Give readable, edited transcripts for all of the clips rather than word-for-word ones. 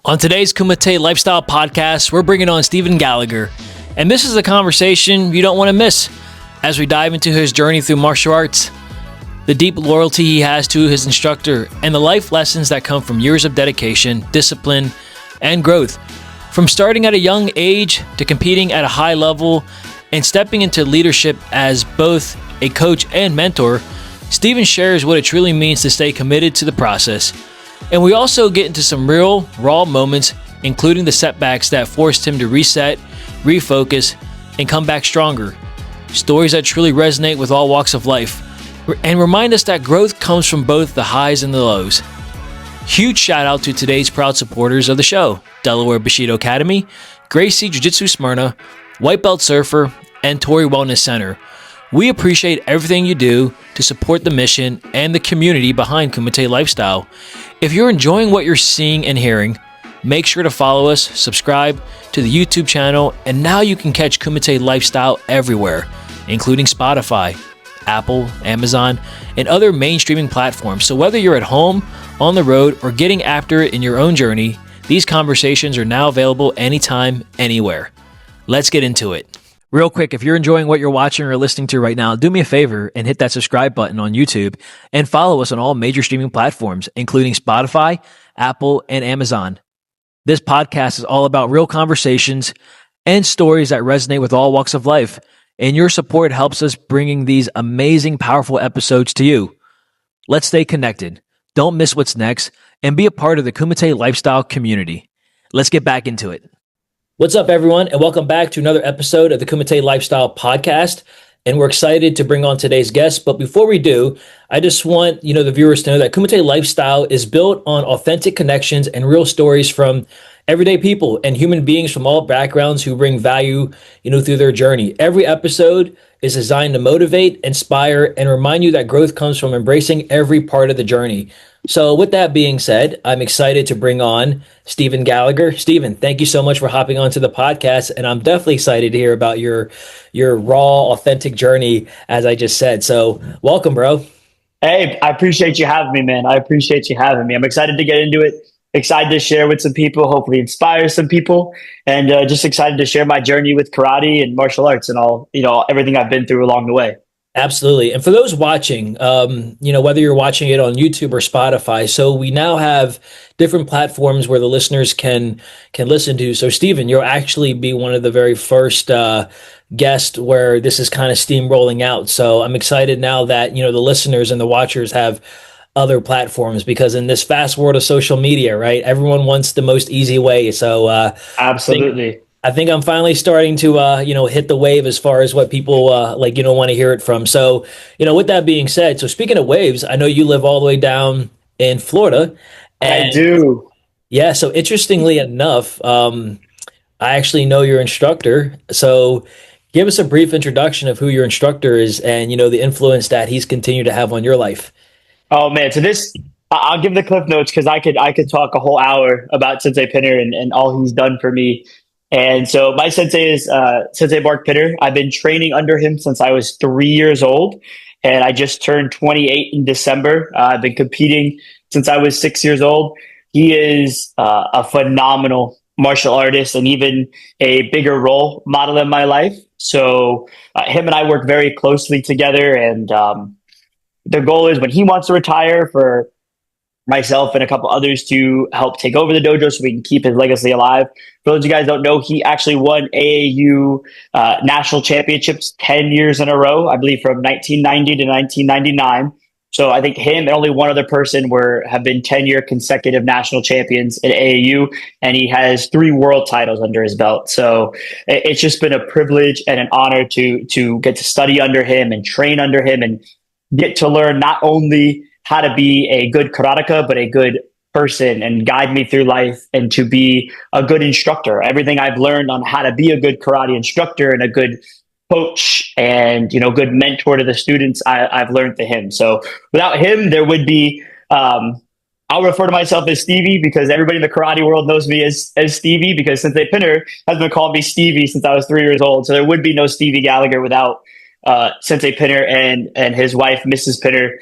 On today's Kumite Lifestyle Podcast, we're bringing on Stephen Gallagher, and this is a conversation you don't want to miss as we dive into his journey through martial arts, the deep loyalty he has to his instructor, and the life lessons that come from years of dedication, discipline, and growth. From starting at a young age to competing at a high level and stepping into leadership as both a coach and mentor, Stephen shares what it truly means to stay committed to the process. And we also get into some real, raw moments, including the setbacks that forced him to reset, refocus, and come back stronger. Stories that truly resonate with all walks of life and remind us that growth comes from both the highs and the lows. Huge shout out to today's proud supporters of the show: Delaware Bushido Academy, Gracie Jiu-Jitsu Smyrna, White Belt Surfer, and Tory Wellness Center. We appreciate everything you do to support the mission and the community behind Kumite Lifestyle. If you're enjoying what you're seeing and hearing, make sure to follow us, subscribe to the YouTube channel, and now you can catch Kumite Lifestyle everywhere, including Spotify, Apple, Amazon, and other mainstreaming platforms. So whether you're at home, on the road, or getting after it in your own journey, these conversations are now available anytime, anywhere. Let's get into it. Real quick, if you're enjoying what you're watching or listening to right now, do me a favor and hit that subscribe button on YouTube and follow us on all major streaming platforms, including Spotify, Apple, and Amazon. This podcast is all about real conversations and stories that resonate with all walks of life, and your support helps us bringing these amazing, powerful episodes to you. Let's stay connected. Don't miss what's next, and be a part of the Kumite Lifestyle community. Let's get back into it. What's up, everyone, and welcome back to another episode of the Kumite Lifestyle Podcast. And we're excited to bring on today's guest. But before we do, I just want the viewers to know that Kumite Lifestyle is built on authentic connections and real stories from everyday people and human beings from all backgrounds who bring value, through their journey. Every episode is designed to motivate, inspire, and remind you that growth comes from embracing every part of the journey. So with that being said, I'm excited to bring on Stephen Gallagher. Stephen, thank you so much for hopping onto the podcast. And I'm definitely excited to hear about your raw, authentic journey, as I just said. So welcome, bro. Hey, I appreciate you having me, man. I appreciate you having me. I'm excited to get into it. Excited to share with some people, hopefully inspire some people, and just excited to share my journey with karate and martial arts and all, everything I've been through along the way. Absolutely. And for those watching, whether you're watching it on YouTube or Spotify, so we now have different platforms where the listeners can listen to. So Stephen, you'll actually be one of the very first guests where this is kind of steamrolling out. So I'm excited now that, the listeners and the watchers have other platforms, because in this fast world of social media, right, everyone wants the most easy way. So absolutely. I think I'm finally starting to, hit the wave as far as what people want to hear it from. So, with that being said, so speaking of waves, I know you live all the way down in Florida. And I do. Yeah. So interestingly enough, I actually know your instructor. So give us a brief introduction of who your instructor is and, the influence that he's continued to have on your life. Oh man. So I'll give the cliff notes, because I could talk a whole hour about Sensei Pinner and all he's done for me. And so my sensei is Sensei Mark Pinner. I've been training under him since I was 3 years old, and I just turned 28 in December. I've been competing since I was 6 years old. He is a phenomenal martial artist and even a bigger role model in my life. So him and I work very closely together, and the goal is when he wants to retire, for myself and a couple others to help take over the dojo so we can keep his legacy alive. For those of you guys who don't know, he actually won AAU national championships 10 years in a row, I believe from 1990 to 1999. So I think him and only one other person have been 10-year consecutive national champions at AAU, and he has 3 world titles under his belt. So it's just been a privilege and an honor to get to study under him and train under him and get to learn not only how to be a good karateka, but a good person, and guide me through life and to be a good instructor. Everything I've learned on how to be a good karate instructor and a good coach and, good mentor to the students, I've learned to him. So without him, there would be, I'll refer to myself as Stevie, because everybody in the karate world knows me as Stevie, because Sensei Pinner has been calling me Stevie since I was 3 years old. So there would be no Stevie Gallagher without Sensei Pinner and his wife, Mrs. Pinner,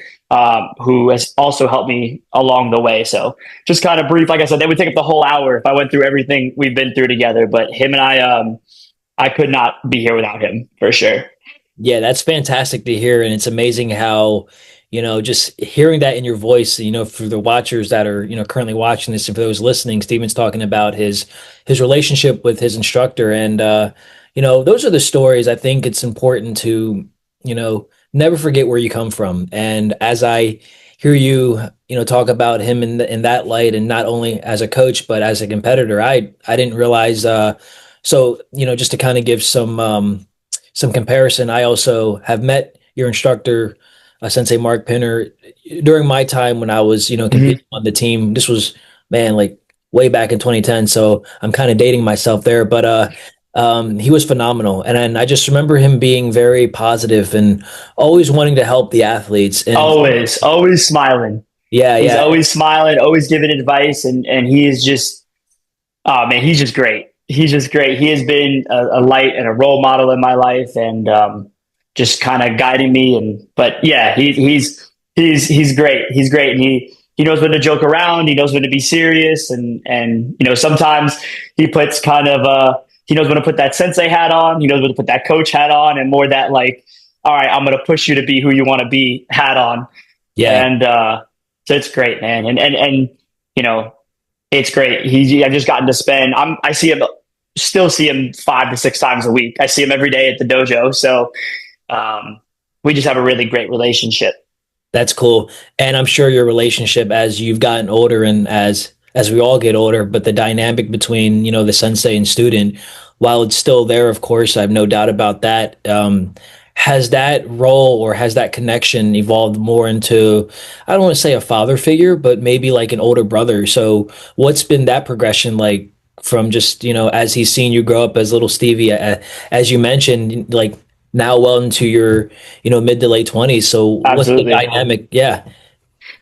who has also helped me along the way. So just kind of brief, like I said, they would take up the whole hour if I went through everything we've been through together. But him and I could not be here without him for sure. Yeah, that's fantastic to hear. And it's amazing how, just hearing that in your voice, for the watchers that are, currently watching this and for those listening, Steven's talking about his relationship with his instructor. And those are the stories I think it's important to, never forget where you come from. And as I hear you, talk about him in that light, and not only as a coach, but as a competitor, I didn't realize so, just to kind of give some comparison, I also have met your instructor, Sensei Mark Pinner, during my time when I was, Mhm. competing on the team. This was, man, like way back in 2010. So I'm kind of dating myself there, but he was phenomenal, and I just remember him being very positive and always wanting to help the athletes. And Always smiling. yeah, He's yeah, always smiling, always giving advice, and he is just, oh man, he's just great. He's just great. He has been a light and a role model in my life, and just kind of guiding me. And but yeah, he's great. He's great, and he knows when to joke around. He knows when to be serious, and sometimes he puts kind of he knows when to put that sensei hat on. He knows when to put that coach hat on, and more that like, all right, I'm going to push you to be who you want to be hat on. yeah. And so it's great, man. And it's great. I've just gotten to spend. I see him, still see him 5 to 6 times a week. I see him every day at the dojo. So we just have a really great relationship. That's cool. And I'm sure your relationship as you've gotten older and as we all get older, but the dynamic between, the sensei and student, while it's still there, of course, I have no doubt about that. Has that role or has that connection evolved more into, I don't want to say a father figure, but maybe like an older brother? So what's been that progression like from just, as he's seen you grow up as little Stevie, as you mentioned, like now well into your, mid to late 20s. So what's the Absolutely. dynamic? Yeah.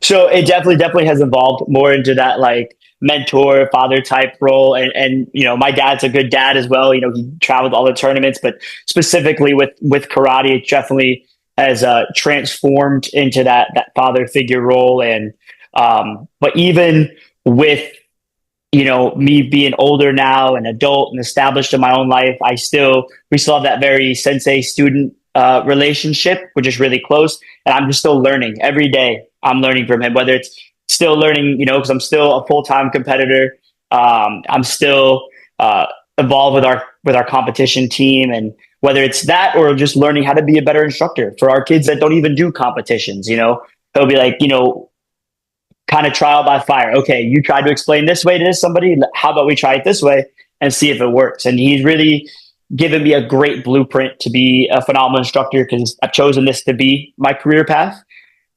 So it definitely has evolved more into that like mentor, father type role. And my dad's a good dad as well. He traveled all the tournaments, but specifically with karate, it definitely has transformed into that father figure role. And but even with me being older now, an adult and established in my own life, we still have that very sensei student relationship, which is really close. And I'm just still learning every day. I'm learning from him, whether it's still learning, because I'm still a full-time competitor. I'm still involved with our competition team, and whether it's that or just learning how to be a better instructor for our kids that don't even do competitions. He'll be like, kind of trial by fire. Okay, you tried to explain this way to somebody. How about we try it this way and see if it works? And he's really given me a great blueprint to be a phenomenal instructor, because I've chosen this to be my career path.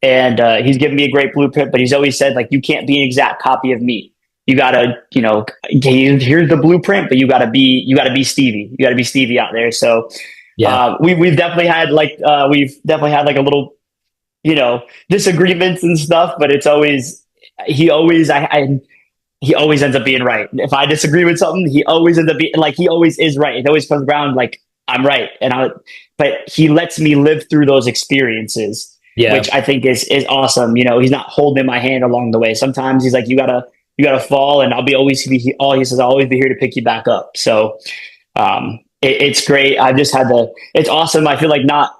And he's given me a great blueprint, but he's always said, like, you can't be an exact copy of me. You gotta, here's the blueprint, but you gotta be Stevie. You gotta be Stevie out there. So Yeah. we've definitely had like a little, disagreements and stuff, but it's always he always he always ends up being right. If I disagree with something, he always ends up being like, he always is right. It always comes around like I'm right, but he lets me live through those experiences, Yeah. which I think is awesome. He's not holding my hand along the way. Sometimes he's like, you gotta fall, and all he says, I'll always be here to pick you back up. So it's great. It's awesome. I feel like not,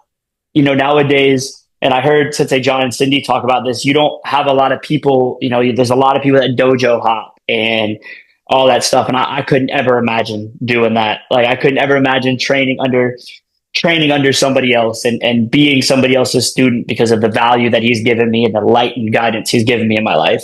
nowadays, and I heard Sensei John and Cindy talk about this, you don't have a lot of people, there's a lot of people that dojo hop and all that stuff. And I couldn't ever imagine doing that. Like, I couldn't ever imagine training under somebody else and being somebody else's student, because of the value that he's given me and the light and guidance he's given me in my life.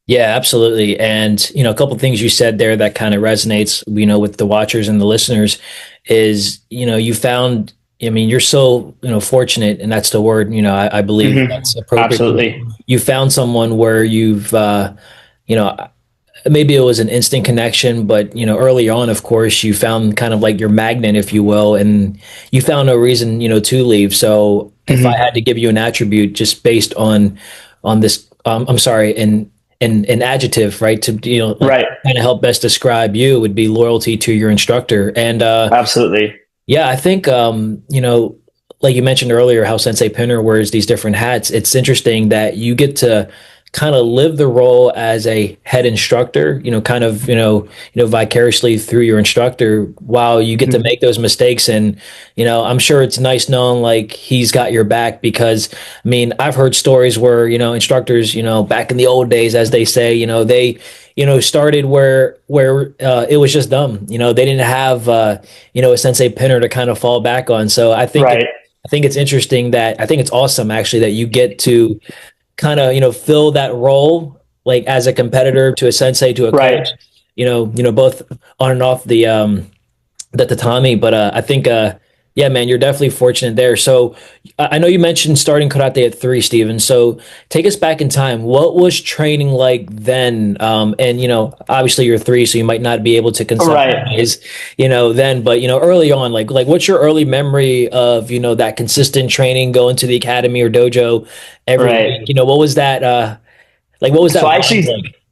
Yeah, absolutely. And, a couple of things you said there that kind of resonates, with the watchers and the listeners is, you found, you're so, fortunate, and that's the word, I believe Mm-hmm. that's appropriate. Absolutely. You found someone where you've, maybe it was an instant connection, but, early on, of course, you found kind of like your magnet, if you will, and you found no reason, to leave. So if I Mm-hmm. had to give you an attribute just based on this, I'm sorry, an adjective, right? To, like, Right. kind of help best describe you would be loyalty to your instructor. And Absolutely. yeah, I think, like you mentioned earlier, how Sensei Pinner wears these different hats. It's interesting that you get to kind of live the role as a head instructor, kind of, vicariously through your instructor while you get to Mhm. make those mistakes. And, I'm sure it's nice knowing like he's got your back because I mean, I've heard stories where, instructors, back in the old days, as they say, they, started where it was just dumb. They didn't have, a Sensei Pinner to kind of fall back on. So Right, I think it's interesting that I think it's awesome actually that you get to kind of fill that role like as a competitor to a sensei to a right. coach, both on and off the tatami. But I think yeah, man, you're definitely fortunate there. So I know you mentioned starting karate at 3, Steven. So take us back in time. What was training like then? And obviously you're 3, so you might not be able to Right, conceptualize then, but early on, like what's your early memory of that consistent training, going to the academy or dojo every week? right. What was that like, what was So that I vibe actually, like?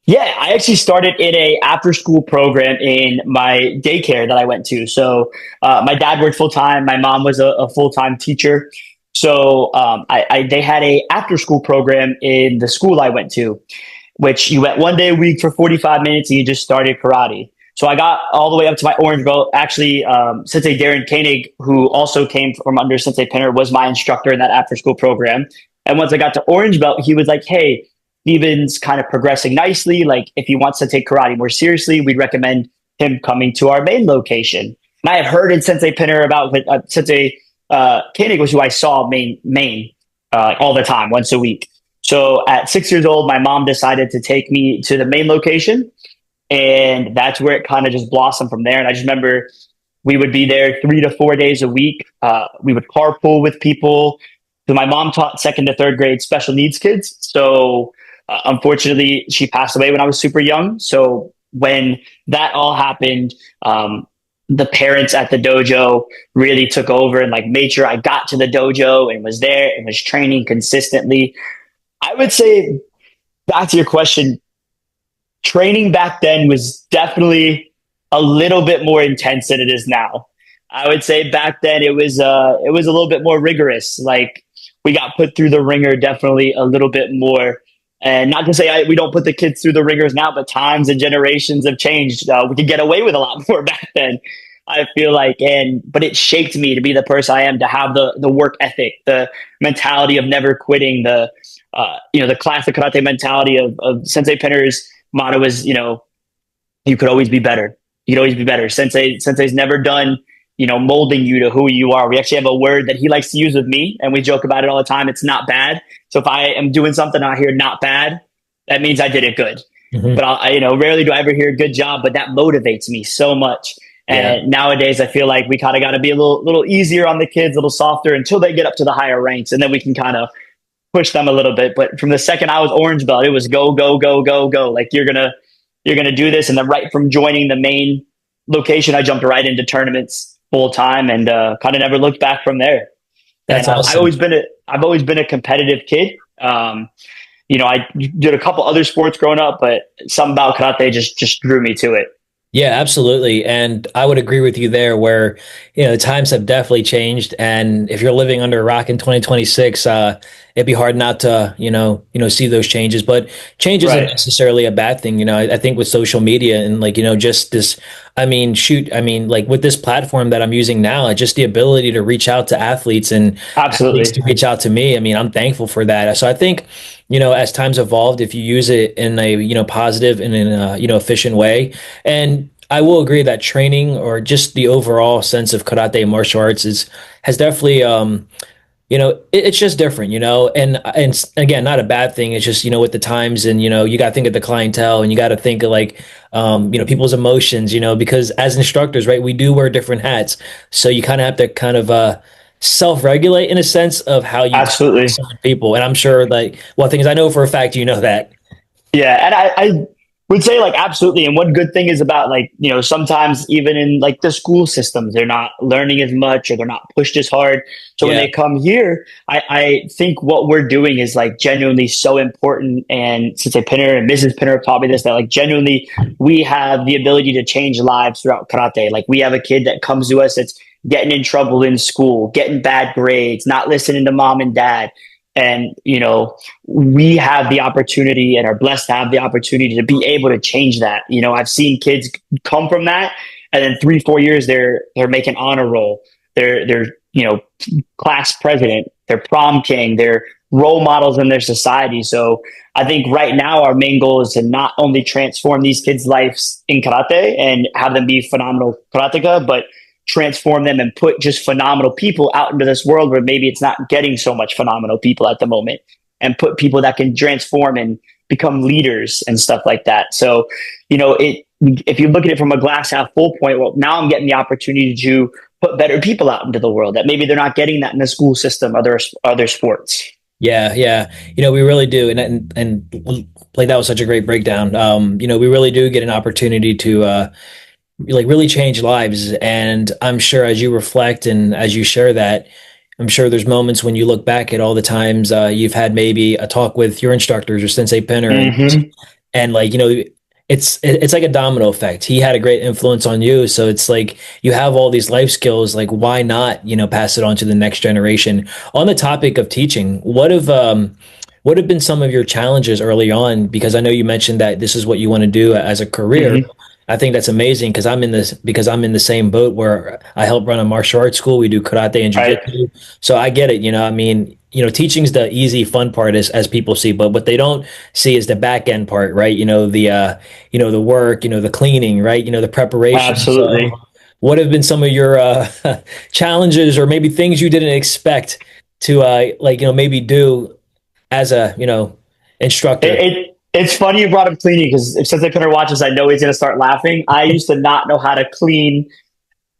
yeah, I actually started in a after school program in my daycare that I went to. So my dad worked full time. My mom was a full time teacher. So they had a after school program in the school I went to, which you went one day a week for 45 minutes and you just started karate. So I got all the way up to my orange belt. Actually, Sensei Darren Koenig, who also came from under Sensei Pinner, was my instructor in that after school program. And once I got to orange belt, he was like, "Hey, Steven's kind of progressing nicely. Like, if he wants to take karate more seriously, we'd recommend him coming to our main location." And I had heard in Sensei Pinner about Sensei Koenig was who I saw main all the time, once a week. So at 6 years old, my mom decided to take me to the main location. And that's where it kind of just blossomed from there. And I just remember we would be there 3 to 4 days a week. We would carpool with people. So my mom taught second to third grade special needs kids. So unfortunately, she passed away when I was super young. So when that all happened, the parents at the dojo really took over and like made sure I got to the dojo and was there and was training consistently. I would say, back to your question, training back then was definitely a little bit more intense than it is now. I would say back then it was a little bit more rigorous. Like, we got put through the ringer definitely a little bit more. And not to say we don't put the kids through the ringers now, but times and generations have changed. We could get away with a lot more back then, I feel like. But it shaped me to be the person I am, to have the work ethic, the mentality of never quitting, the classic karate mentality of Sensei Pinner's motto is, you could always be better. You could always be better. Sensei's never done, molding you to who you are. We actually have a word that he likes to use with me, and we joke about it all the time. It's not bad. So if I am doing something I hear not bad, that means I did it good. Mhm. But rarely do I ever hear good job, but that motivates me so much. Yeah. And nowadays, I feel like we kind of got to be a little easier on the kids, a little softer until they get up to the higher ranks, and then we can kind of push them a little bit. But from the second I was orange belt, it was go, go, go, go, go. Like, you're gonna do this. And then right from joining the main location, I jumped right into tournaments full time and kind of never looked back from there. And That's awesome. I've always been a competitive kid. I did a couple other sports growing up, but something about karate just drew me to it. Yeah, absolutely. And I would agree with you there where, the times have definitely changed. And if you're living under a rock in 2026, it'd be hard not to, see those changes. But change isn't Right. necessarily a bad thing. I think with social media and like, just this, like with this platform that I'm using now, just the ability to reach out to athletes and athletes Absolutely. to reach out to me. I mean, I'm thankful for that. So I think, as times evolved, if you use it in a, positive and in a, efficient way, and I will agree that training or just the overall sense of karate martial arts has definitely it's just different, and again, not a bad thing. It's just, with the times and, you got to think of the clientele and you got to think of like, people's emotions, because as instructors, right, we do wear different hats. So you kind of have to kind of, self-regulate in a sense of how you talk to Absolutely. certain people. And I'm sure like, well, things I know for a fact, that. Yeah, and I would say, like, absolutely. And one good thing is about, like, sometimes even in like the school systems, they're not learning as much or they're not pushed as hard. So when Yeah. they come here, I think what we're doing is like genuinely so important. And since Pinner and Mrs. Pinner have taught me this, that like genuinely we have the ability to change lives throughout karate. Like, we have a kid that comes to us that's getting in trouble in school, getting bad grades, not listening to mom and dad. And, we have the opportunity and are blessed to have the opportunity to be able to change that. I've seen kids come from that, and then 3-4 years, they're making honor roll. They're class president, they're prom king, they're role models in their society. So I think right now our main goal is to not only transform these kids' lives in karate and have them be phenomenal karateka, but transform them and put just phenomenal people out into this world where maybe it's not getting so much phenomenal people at the moment, and put people that can transform and become leaders and stuff like that. So, if you look at it from a glass half full point, well, now I'm getting the opportunity to put better people out into the world that maybe they're not getting that in the school system, other sports. Yeah, yeah. We really do. And like that was such a great breakdown. We really do get an opportunity to like really change lives. And I'm sure as you reflect and as you share that, I'm sure there's moments when you look back at all the times you've had maybe a talk with your instructors or Sensei Pinner, and like, it's like a domino effect. He had a great influence on you. So it's like you have all these life skills, like why not, pass it on to the next generation? On the topic of teaching, what have been some of your challenges early on? Because I know you mentioned that this is what you want to do as a career. I think that's amazing because I'm in the same boat where I help run a martial arts school. We do karate and jiu-jitsu. Right. So I get it. Teaching's the easy, fun part as people see, but what they don't see is the back end part, right? The work, the cleaning, right? The preparation. Absolutely. So what have been some of your challenges or maybe things you didn't expect to maybe do as a, instructor? It's funny you brought up cleaning because if Sensei Pinner watches, I know he's going to start laughing. I used to not know how to clean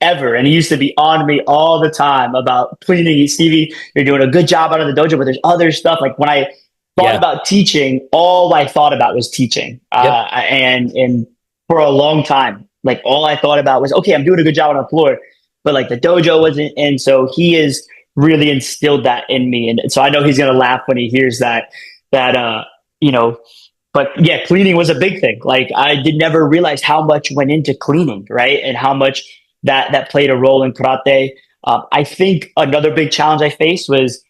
ever. And he used to be on me all the time about cleaning. Stevie, you're doing a good job out of the dojo, but there's other stuff. Like when I thought about teaching, all I thought about was teaching. And for a long time, like all I thought about was, okay, I'm doing a good job on the floor, but like the dojo wasn't. And so he has really instilled that in me. And so I know he's going to laugh when he hears that, but yeah, cleaning was a big thing. Like I did never realize how much went into cleaning, right? And how much that played a role in karate. I think another big challenge I faced was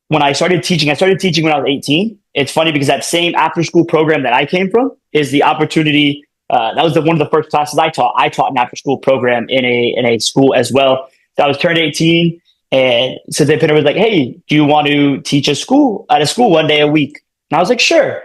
when I started teaching. I started teaching when I was 18. It's funny because that same after school program that I came from is the opportunity. That was one of the first classes I taught. I taught an after school program in a school as well. So I was turned 18, and Sensei Pinner was like, "Hey, do you want to teach at a school one day a week?" And I was like, "Sure."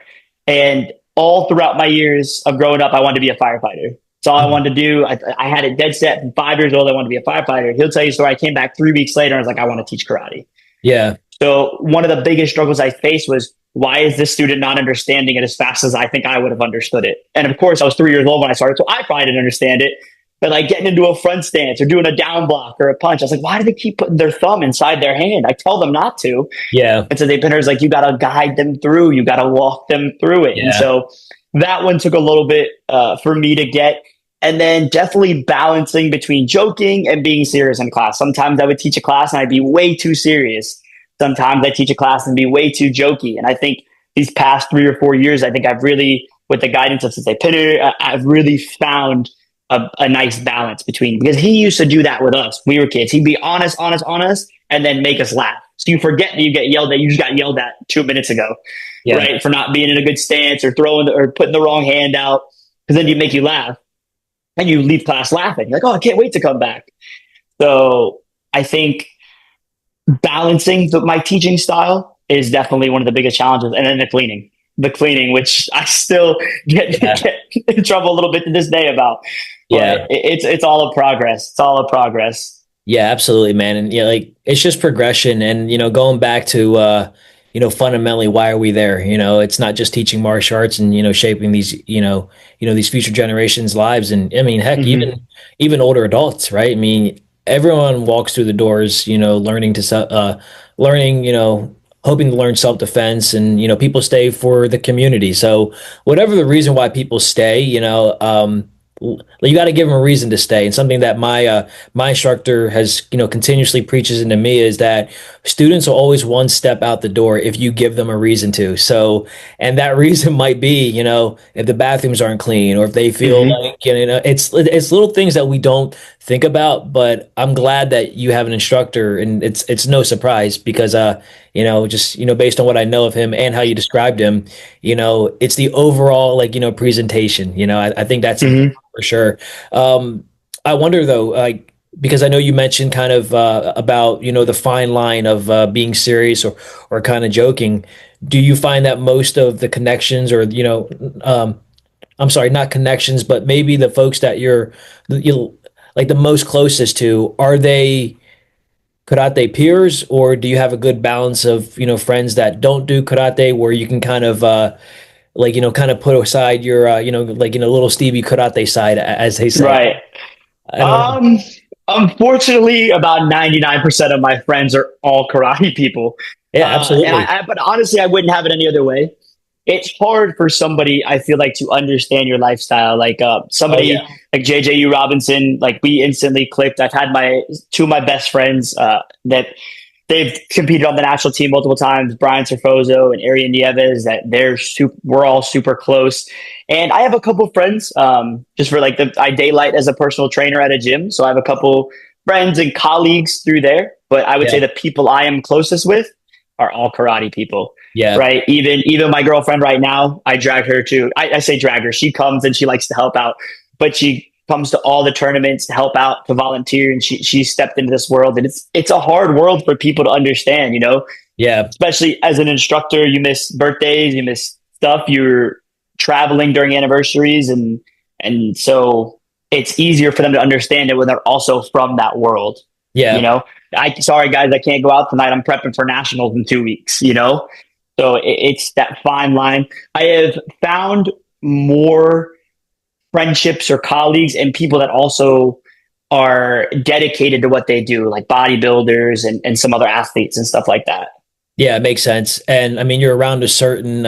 And all throughout my years of growing up, I wanted to be a firefighter. That's all I wanted to do. I had it dead set from 5 years old. I wanted to be a firefighter. He'll tell you a story. I came back 3 weeks later and I was like, I want to teach karate. Yeah. So one of the biggest struggles I faced was, why is this student not understanding it as fast as I think I would have understood it? And of course, I was 3 years old when I started, so I probably didn't understand it. But like getting into a front stance or doing a down block or a punch, I was like, why do they keep putting their thumb inside their hand? I tell them not to. Yeah. And so the Pinner's like, you got to guide them through. You got to walk them through it. Yeah. And so that one took a little bit for me to get. And then definitely balancing between joking and being serious in class. Sometimes I would teach a class and I'd be way too serious. Sometimes I teach a class and be way too jokey. And I think these past 3 or 4 years, I think I've really, with the guidance of Sensei Pinner, I've really found a nice balance between, because he used to do that with us. We were kids. He'd be honest, and then make us laugh. So you forget that you get yelled at. You just got yelled at 2 minutes ago, right? For not being in a good stance or or putting the wrong hand out, because then he'd make you laugh and you leave class laughing. You're like, oh, I can't wait to come back. So I think balancing my teaching style is definitely one of the biggest challenges. And then the cleaning, which I still get in trouble a little bit to this day about. But it's all a progress. It's all a progress. Yeah, absolutely, man. And like it's just progression, and going back to fundamentally, why are we there? It's not just teaching martial arts and shaping these these future generations' lives. And I mean, heck, even older adults, right? I mean, everyone walks through the doors, learning hoping to learn self-defense, and people stay for the community. So whatever the reason why people stay, you got to give them a reason to stay. And something that my instructor has continuously preaches into me is that students are always one step out the door if you give them a reason to. So, and that reason might be if the bathrooms aren't clean, or if they feel like it's little things that we don't think about, but I'm glad that you have an instructor, and it's no surprise because just based on what I know of him and how you described him, it's the overall like presentation. I think that's important Hmm. for sure. I wonder though, like because I know you mentioned kind of about the fine line of being serious or kind of joking. Do you find that most of the connections or I'm sorry, not connections, but maybe the folks that you like the most closest to, are they karate peers, or do you have a good balance of friends that don't do karate where you can kind of kind of put aside your little Stevie karate side, as they say. Right. I don't know. Um, Unfortunately, about 99% of my friends are all karate people. Yeah, absolutely. But honestly, I wouldn't have it any other way. It's hard for somebody, I feel like, to understand your lifestyle. Like Oh somebody yeah, like JJU Robinson, like we instantly clicked. I've had my two of my best friends that they've competed on the national team multiple times. Brian Serfozo and Arian Nieves. That we're all super close. And I have a couple friends, just for like I daylight as a personal trainer at a gym, so I have a couple friends and colleagues through there. But I would say yeah, the people I am closest with are all karate people, yeah, right? Even my girlfriend right now, I drag her to. I say drag her. She comes and she likes to help out, but she comes to all the tournaments to help out, to volunteer, and she stepped into this world, and it's a hard world for people to understand. yeah, Especially as an instructor, you miss birthdays, you miss stuff. You're traveling during anniversaries, and so it's easier for them to understand it when they're also from that world. You yeah, know, sorry guys, I can't go out tonight. I'm prepping for nationals in 2 weeks. So it's that fine line. I have found more friendships or colleagues and people that also are dedicated to what they do, like bodybuilders and some other athletes and stuff like that. yeah. It makes sense. And I mean, you're around a certain,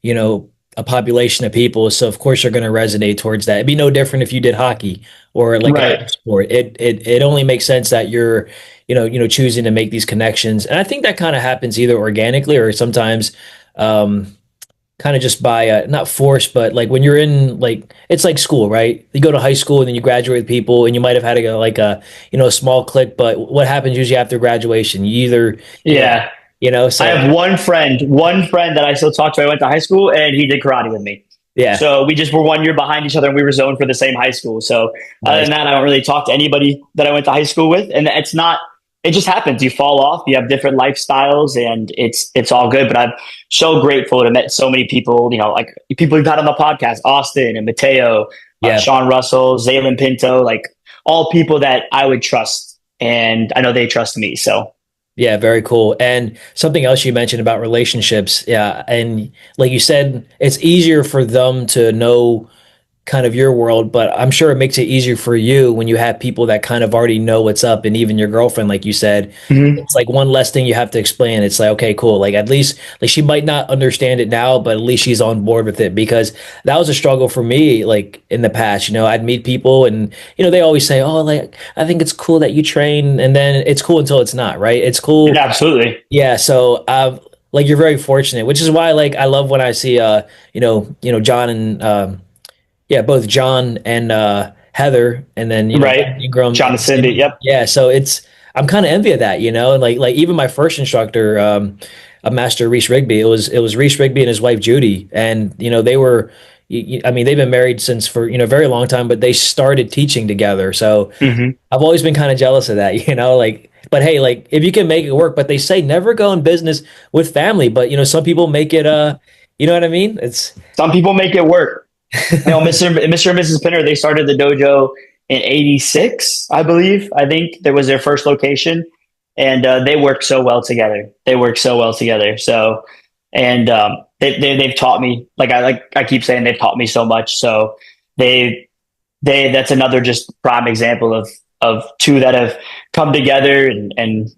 you know, a population of people, so of course you're going to resonate towards that. It'd be no different if you did hockey or like Right. another sport. It only makes sense that you're, choosing to make these connections. And I think that kind of happens either organically or sometimes, kind of just by not force, but like when you're in like it's like school, right? You go to high school and then you graduate with people, and you might have had to go like a small clique. But what happens usually after graduation? You either you know Yeah. I so have one friend that I still talk to. I went to high school and he did karate with me. yeah, So we just were 1 year behind each other and we were zoned for the same high school. So other nice. than that, I don't really talk to anybody that I went to high school with. And it just happens. You fall off, you have different lifestyles, and it's all good. But I'm so grateful to have met so many people, like people we've had on the podcast, Austin and Mateo, Yeah. Sean Russell, Zaylin Pinto, like all people that I would trust. And I know they trust me. So Yeah, very cool. And something else you mentioned about relationships. Yeah. And like you said, it's easier for them to know kind of your world, but I'm sure it makes it easier for you when you have people that kind of already know what's up. And even your girlfriend, like you said, mhm. it's like one less thing you have to explain. It's like, okay, cool. Like at least like she might not understand it now, but at least she's on board with it, because that was a struggle for me. Like in the past, I'd meet people and, they always say, oh, like, I think it's cool that you train. And then it's cool until it's not, right? It's cool. Absolutely. Yeah. So, like you're very fortunate, which is why like I love when I see John and yeah, both John and Heather, and then Right. Ingram and Jonathan Cindy. Cindy. Yep. Yeah, so I'm kind of envy of that, and like even my first instructor, a master Reese Rigby. It was Reese Rigby and his wife Judy, and they were. I mean, they've been married since for a very long time, but they started teaching together. So Hmm. I've always been kind of jealous of that, like. But hey, like if you can make it work, but they say never go in business with family. But some people make it. You know what I mean? It's Some people make it work. Mr. and Mrs. Pinner, they started the dojo in '86, I believe. I think that was their first location, and they work so well together. They work so well together. So, and they've taught me, like I keep saying, they've taught me so much. So they that's another just prime example of two that have come together and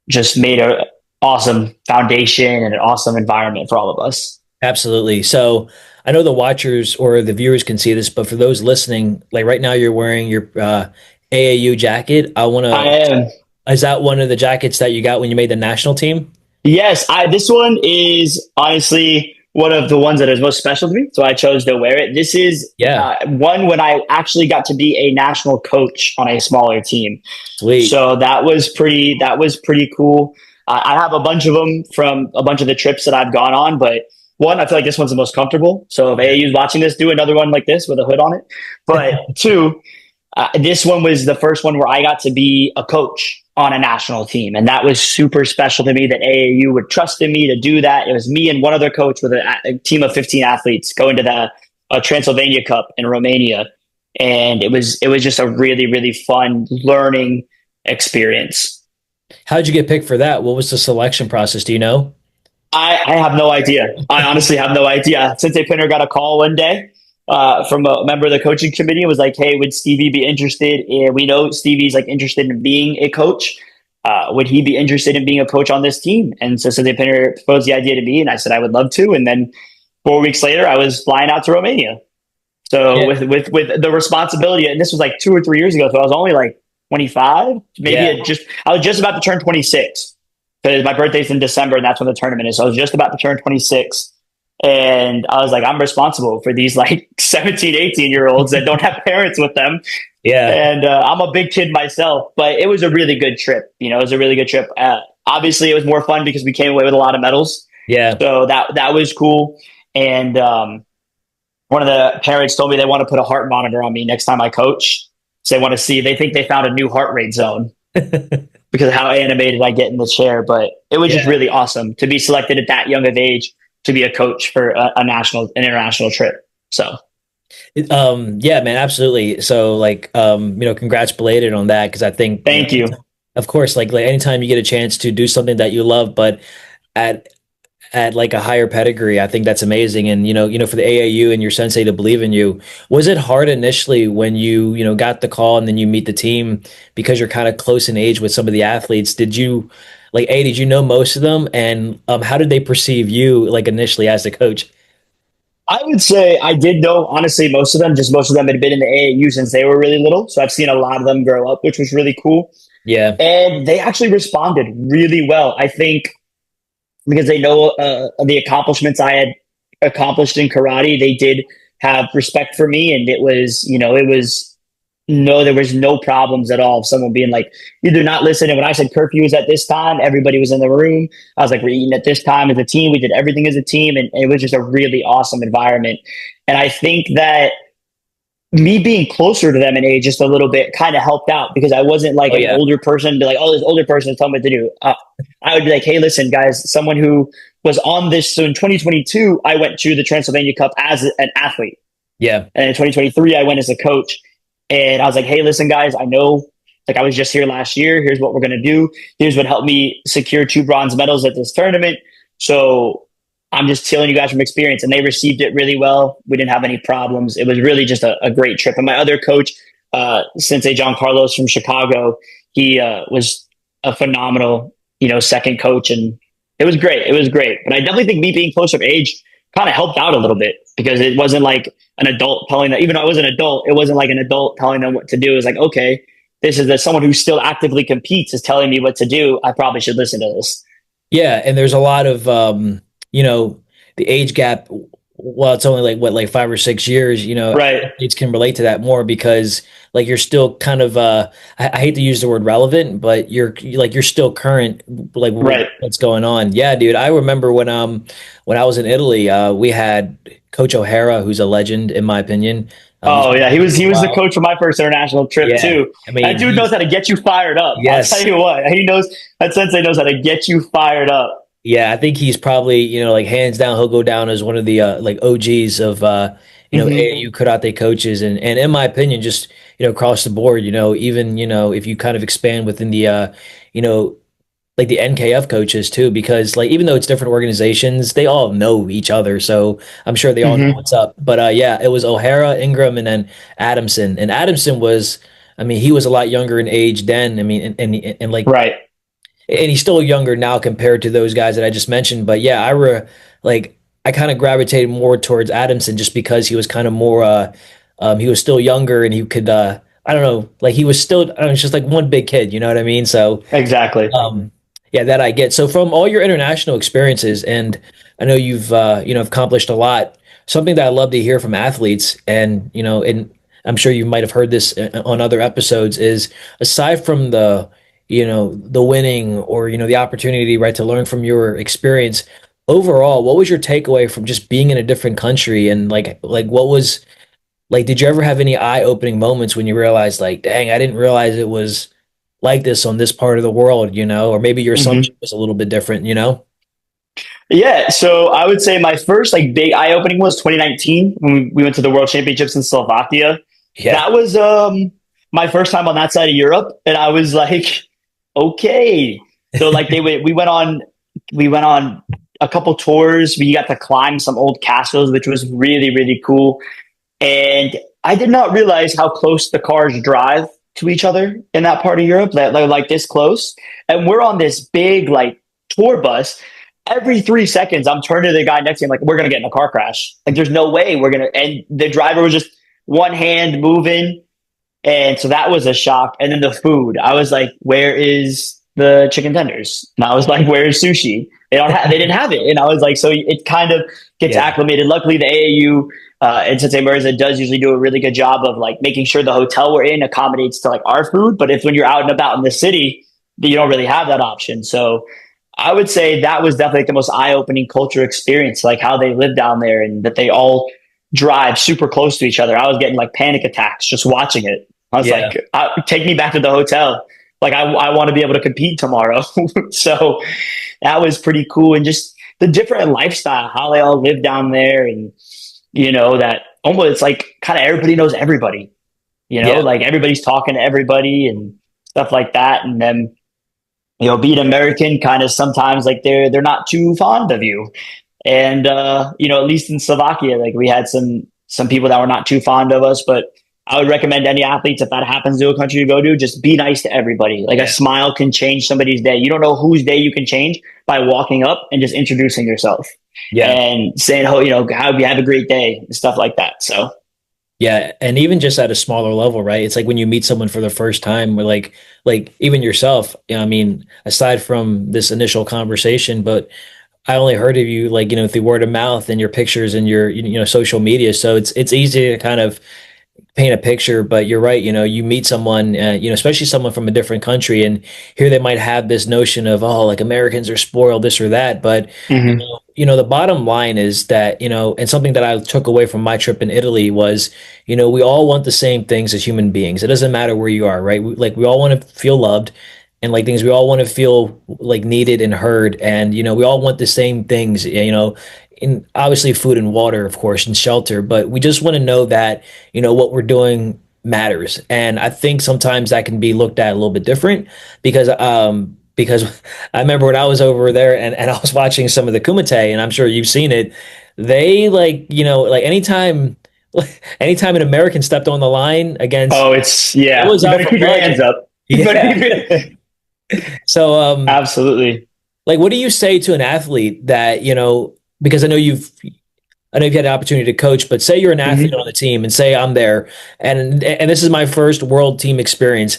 just made a awesome foundation and an awesome environment for all of us. Absolutely. So I know the watchers or the viewers can see this, but for those listening, like right now, you're wearing your AAU jacket. I want I to. am. Is that one of the jackets that you got when you made the national team? Yes, this one is honestly one of the ones that is most special to me. So I chose to wear it. This is Yeah, one when I actually got to be a national coach on a smaller team. sweet. So that was pretty cool. I have a bunch of them from a bunch of the trips that I've gone on, but one, I feel like this one's the most comfortable. So if Yeah. AAU's watching this, do another one like this with a hood on it. But two, this one was the first one where I got to be a coach on a national team. And that was super special to me that AAU would trust in me to do that. It was me and one other coach with a team of 15 athletes going to the Transylvania Cup in Romania. And it was just a really, really fun learning experience. How'd you get picked for that? What was the selection process? Do you know? I have no idea. I honestly have no idea. Sensei Pinner got a call one day from a member of the coaching committee. It was like, "Hey, would Stevie be interested in? We know Stevie's like interested in being a coach. Would he be interested in being a coach on this team?" And so Sensei Pinner proposed the idea to me, and I said I would love to. And then 4 weeks later, I was flying out to Romania. So Yeah. with the responsibility, and this was like 2 or 3 years ago, so I was only like 25, maybe Yeah. I was just about to turn 26 because my birthday's in December and that's when the tournament is. So I was just about to turn 26. And I was like, I'm responsible for these like 17, 18-year olds that don't have parents with them. Yeah. And I'm a big kid myself, but it was a really good trip. You know, it was a really good trip. Obviously, it was more fun because we came away with a lot of medals. Yeah. So that was cool. And one of the parents told me they want to put a heart monitor on me next time I coach. So they want to see, they think they found a new heart rate zone because of how animated I get in the chair. But it was just Yeah. really awesome to be selected at that young of age to be a coach for an international trip. So Yeah, man, absolutely. So like, congrats belated on that. Cause I think, thank you. of course, like anytime you get a chance to do something that you love, but at, at like a higher pedigree, I think that's amazing. And, for the AAU and your sensei to believe in you, was it hard initially when got the call and then you meet the team because you're kind of close in age with some of the athletes? Did you know most of them? And, how did they perceive you like initially as the coach? I would say I did know, honestly, most of them, just most of them had been in the AAU since they were really little. So I've seen a lot of them grow up, which was really cool. Yeah. And they actually responded really well. I think because they know the accomplishments I had accomplished in karate, they did have respect for me. And there was no problems at all of someone being like, you do not listen. And when I said curfew was at this time, everybody was in the room. I was like, we're eating at this time as a team. We did everything as a team. And it was just a really awesome environment. And I think that me being closer to them in age just a little bit kind of helped out because I wasn't like Oh an yeah. older person, be like, oh, this older person is telling me what to do. I would be like, hey, listen, guys, someone who was on this. So in 2022, I went to the Transylvania Cup as an athlete. Yeah. And in 2023, I went as a coach. And I was like, hey, listen, guys, I know like I was just here last year. Here's what we're going to do. Here's what helped me secure 2 bronze medals at this tournament. So I'm just telling you guys from experience. And they received it really well. We didn't have any problems. It was really just a great trip. And my other coach, Sensei John Carlos from Chicago, he was a phenomenal, second coach. And it was great. It was great. But I definitely think me being closer of age kind of helped out a little bit because it wasn't like an adult telling them, even though I was an adult, it wasn't like an adult telling them what to do. It was like, okay, this is someone who still actively competes is telling me what to do. I probably should listen to this. Yeah, and there's a lot of the age gap. Well, it's only like what, like 5 or 6 years. Right. Athletes can relate to that more because like you're still kind of I hate to use the word relevant, but you're still current, like Right. what's going on. Yeah, dude. I remember when I was in Italy, we had Coach O'Hara, who's a legend in my opinion. He's Oh been yeah. around for He a was the while. coach for my first international trip Yeah, too. I That mean, dude knows how to get you fired up. I'll tell yes. you what, that sensei knows how to get you fired up. Yeah, I think he's probably, like hands down, he'll go down as one of the like OGs of Hmm. AAU karate coaches, and in my opinion, just across the board, even if you kind of expand within the you know like the NKF coaches too, because like even though it's different organizations, they all know each other, so I'm sure they all know Hmm. what's up. But yeah, it was O'Hara, Ingram, and then Adamson, and Adamson was, I mean, he was a lot younger in age then. I mean, and like Right. and he's still younger now compared to those guys that I just mentioned. But yeah, like I kind of gravitated more towards Adamson just because he was kind of more he was still younger and he could I don't know, like he was still, I don't know, it's just like one big kid, you know what I mean? So Exactly. um Yeah, that I get. So from all your international experiences, and I know you've accomplished a lot. Something that I love to hear from athletes, and and I'm sure you might have heard this on other episodes, is aside from the winning or the opportunity, right, to learn from your experience. Overall, what was your takeaway from just being in a different country, and like what was like, did you ever have any eye-opening moments when you realized, like, dang, I didn't realize it was like this on this part of the world, or maybe your assumption was a little bit different? Yeah, so I would say my first like big eye opening was 2019 when we went to the World Championships in Slovakia. Yeah. That was my first time on that side of Europe, and I was like, okay. So like we went on a couple tours. We got to climb some old castles, which was really really cool. And I did not realize how close the cars drive to each other in that part of Europe. That they're like this close, and we're on this big like tour bus. Every 3 seconds, I'm turning to the guy next to him, like, we're going to get in a car crash. Like, there's no way we're going to. And the driver was just one hand moving. And so that was a shock. And then the food, I was like, where is the chicken tenders? And I was like, where is sushi? They didn't have it. And I was like, so it kind of gets Yeah. acclimated. Luckily, the AAU and Sensei Mirza does usually do a really good job of like making sure the hotel we're in accommodates to like our food. But if when you're out and about in the city, you don't really have that option. So I would say that was definitely the most eye-opening culture experience, like how they live down there and that they all drive super close to each other. I was getting like panic attacks just watching it. I was Yeah. like, take me back to the hotel. Like I want to be able to compete tomorrow. So that was pretty cool. And just the different lifestyle, how they all live down there. And, that almost it's like kind of everybody knows everybody, Yeah. like everybody's talking to everybody and stuff like that. And then, being American kind of sometimes like they're not too fond of you. And at least in Slovakia, like we had some people that were not too fond of us, but I would recommend any athletes if that happens to a country you go to, just be nice to everybody. Like a smile can change somebody's day. You don't know whose day you can change by walking up and just introducing yourself Yeah. and saying, "Oh, how you have a great day," and stuff like that. So Yeah, and even just at a smaller level, right? It's like when you meet someone for the first time, or like even yourself. I mean, aside from this initial conversation, but I only heard of you like through word of mouth and your pictures and your social media. So it's easy to kind of paint a picture, but you're right. You meet someone, especially someone from a different country, and here they might have this notion of, oh, like Americans are spoiled, this or that. But Mhm. the bottom line is that and something that I took away from my trip in Italy was, we all want the same things as human beings. It doesn't matter where you are, right? We all want to feel loved, and like things, we all want to feel like needed and heard, and we all want the same things. In obviously food and water, of course, and shelter, but we just want to know that what we're doing matters. And I think sometimes that can be looked at a little bit different because I remember when I was over there and I was watching some of the Kumite, and I'm sure you've seen it. They like anytime an American stepped on the line against, Oh, it's it yeah. was You out better for keep your blood. hands up. You better keep Yeah. your So absolutely. like, what do you say to an athlete that because I know you've had the opportunity to coach, but say you're an athlete Mhm. on the team, and say I'm there, and this is my first world team experience,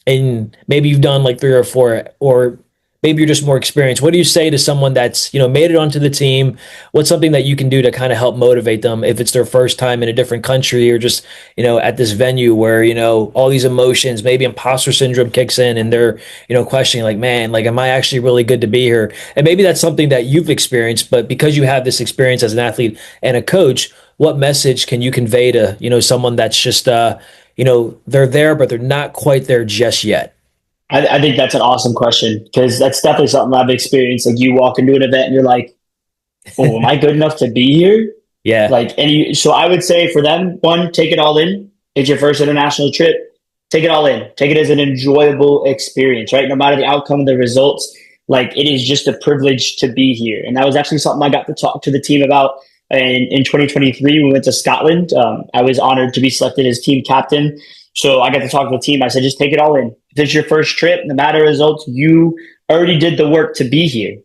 and maybe you've done like three or four, or maybe you're just more experienced. What do you say to someone that's made it onto the team? What's something that you can do to kind of help motivate them if it's their first time in a different country, or just at this venue where all these emotions, maybe imposter syndrome kicks in, and they're questioning, like, man, like, am I actually really good to be here? And maybe that's something that you've experienced, but because you have this experience as an athlete and a coach, what message can you convey to someone that's just they're there but they're not quite there just yet? I think that's an awesome question because that's definitely something I've experienced. Like you walk into an event and you're like, "Oh, am I good enough to be here?" Yeah. Like, so I would say for them, one, take it all in. It's your first international trip. Take it all in. Take it as an enjoyable experience, right? No matter the outcome of the results, like it is just a privilege to be here. And that was actually something I got to talk to the team about in 2023. We went to Scotland. I was honored to be selected as team captain. So I got to talk to the team. I said, just take it all in. If it's your first trip, no matter results, you already did the work to be here,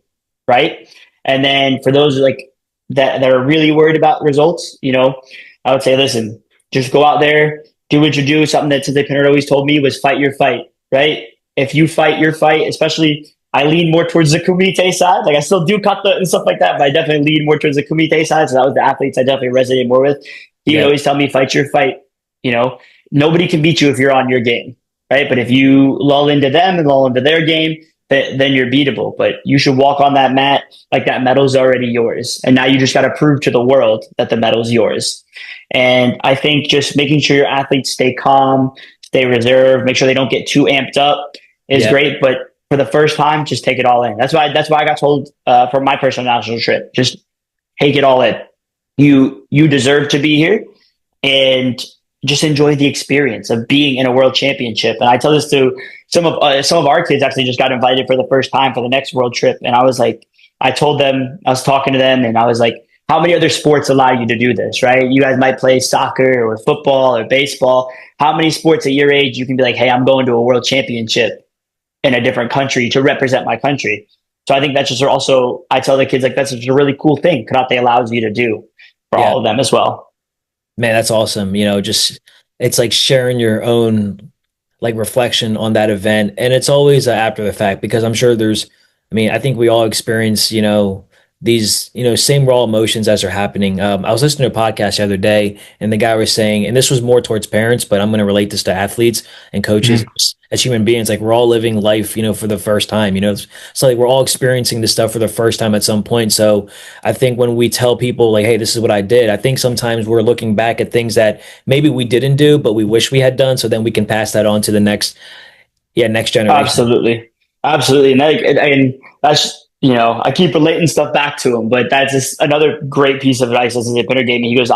right? And then for those like that are really worried about results, I would say, listen, just go out there, do what you do. Something that Sensei Pinner always told me was fight your fight, right? If you fight your fight, especially I lean more towards the Kumite side. Like I still do kata and stuff like that, but I definitely lean more towards the Kumite side. So that was the athletes I definitely resonated more with. He would Yeah. always tell me, fight your fight. You know, nobody can beat you if you're on your game, right? But if you lull into them and lull into their game, then you're beatable. But you should walk on that mat like that medal's already yours. And now you just got to prove to the world that the medal's yours. And I think just making sure your athletes stay calm, stay reserved, make sure they don't get too amped up is Yeah. great. But for the first time, just take it all in. That's why I got told for my personal national trip, just take it all in. You deserve to be here, and just enjoy the experience of being in a world championship. And I tell this to some of our kids. Actually, just got invited for the first time for the next world trip, and I was like, I told them, I was talking to them, and I was like, how many other sports allow you to do this, right? You guys might play soccer or football or baseball. How many sports at your age you can be like, hey, I'm going to a world championship in a different country to represent my country? So I think that's just also, I tell the kids, like, that's just a really cool thing karate allows you to do for all of them as well. Man, that's awesome. Just it's like sharing your own like reflection on that event. And it's always after the fact because I'm sure I think we all experience, these, same raw emotions as are happening. I was listening to a podcast the other day and the guy was saying, and this was more towards parents, but I'm going to relate this to athletes and coaches as human beings. Like we're all living life, for the first time, so like we're all experiencing this stuff for the first time at some point. So I think when we tell people like, hey, this is what I did, I think sometimes we're looking back at things that maybe we didn't do, but we wish we had done. So then we can pass that on to the next generation. Absolutely. Absolutely. And that's, I keep relating stuff back to him, but that's just another great piece of advice as a Pinner gave me. He goes,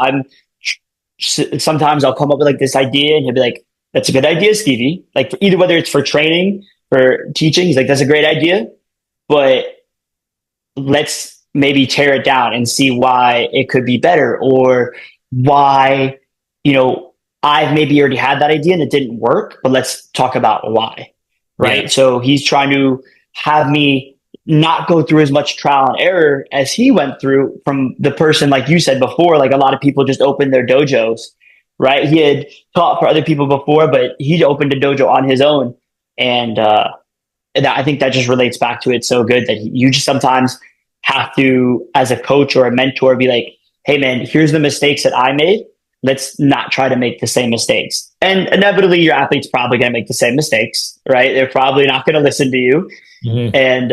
sometimes I'll come up with like this idea and he'll be like, that's a good idea, Stevie. Like either whether it's for training, for teaching, he's like, that's a great idea, but let's maybe tear it down and see why it could be better, or why, I've maybe already had that idea and it didn't work, but let's talk about why. Right. Yeah. So he's trying to have me not go through as much trial and error as he went through from the person, like you said before, like a lot of people just opened their dojos, right? He had taught for other people before, but he opened a dojo on his own. And I think that just relates back to it so good that you just sometimes have to, as a coach or a mentor, be like, hey man, here's the mistakes that I made. Let's not try to make the same mistakes. And inevitably your athlete's probably going to make the same mistakes, right? They're probably not going to listen to you. Mm-hmm. And,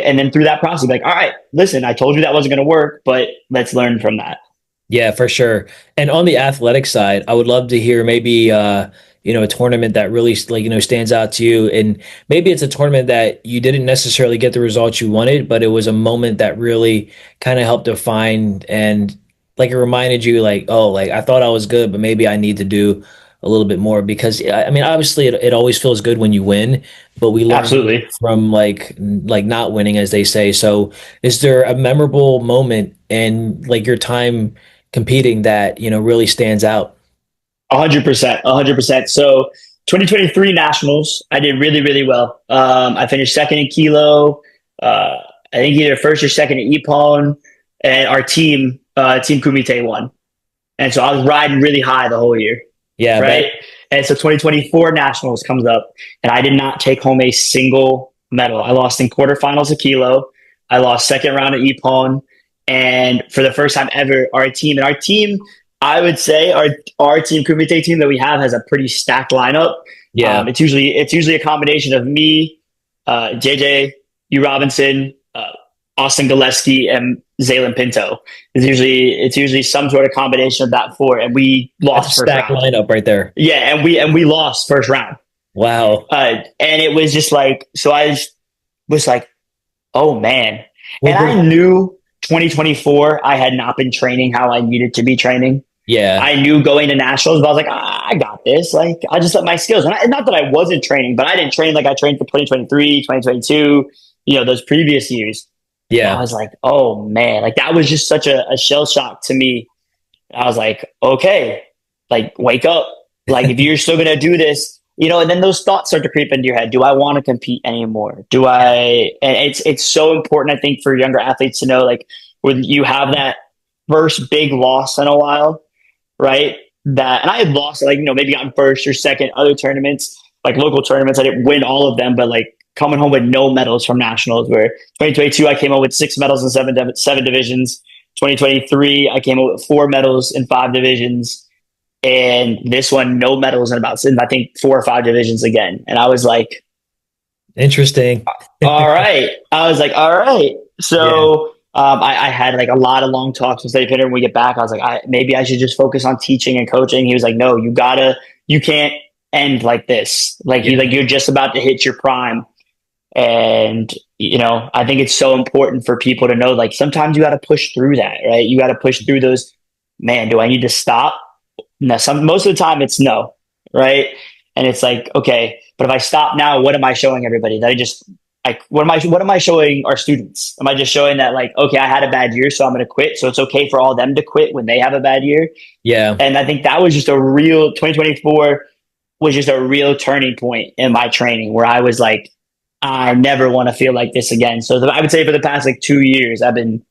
and then through that process, like, all right, listen, I told you that wasn't going to work, but let's learn from that. Yeah, for sure. And on the athletic side, I would love to hear maybe, a tournament that really stands out to you. And maybe it's a tournament that you didn't necessarily get the results you wanted, but it was a moment that really kind of helped define and like it reminded you like, oh, like I thought I was good, but maybe I need to do a little bit more because I mean, obviously it always feels good when you win, but we learn Absolutely. from like not winning, as they say. So is there a memorable moment in like your time competing that, really stands out? 100%, 100%. So 2023 nationals, I did really, really well. I finished second in kilo. I think either first or second at Ippon, and our team Kumite won. And so I was riding really high the whole year. Yeah. Right. And so 2024 nationals comes up and I did not take home a single medal. I lost in quarterfinals a kilo. I lost second round at Ippon. And for the first time ever, our team, I would say our team, Kumite team that we have, has a pretty stacked lineup. Yeah. It's usually a combination of me, JJ, U Robinson, Austin Gillespie, and Zaylin Pinto. It's usually some sort of combination of that four, and we lost first round. Lineup right there. Yeah, and we lost first round. Wow. And it was just like, so I was like, oh man. And I knew 2024 I had not been training how I needed to be training. Yeah. I knew going to nationals, but I was like, I got this. Like, I just let my skills. And not that I wasn't training, but I didn't train like I trained for 2023, 2022, those previous years. Yeah. And I was like, oh man, like that was just such a shell shock to me. I was like, okay, like wake up. Like if you're still going to do this, and then those thoughts start to creep into your head. Do I want to compete anymore? And it's so important, I think, for younger athletes to know, like when you have that first big loss in a while, right? And I had lost, like, maybe gotten first or second other tournaments, like local tournaments. I didn't win all of them, but like coming home with no medals from nationals. Where 2022, I came home with 6 medals in seven divisions. 2023, I came up with 4 medals in 5 divisions. And this one, no medals in I think 4 or 5 divisions again. And I was like, Interesting. all right. I was like, all right. Yeah. So I had like a lot of long talks with State Pinder when we get back. I was like, maybe I should just focus on teaching and coaching. He was like, no, you can't end like this. Like Yeah. you're just about to hit your prime. And, I think it's so important for people to know, like, sometimes you got to push through that, right? You got to push through those, man, do I need to stop? No, most of the time it's no, right? And it's like, okay, but if I stop now, what am I showing everybody? That I just like, what am I showing our students? Am I just showing that, like, okay, I had a bad year, so I'm going to quit. So it's okay for all them to quit when they have a bad year. Yeah. And I think that was just a real 2024 was just a real turning point in my training where I was like, I never want to feel like this again. So I would say for the past like 2 years, I've been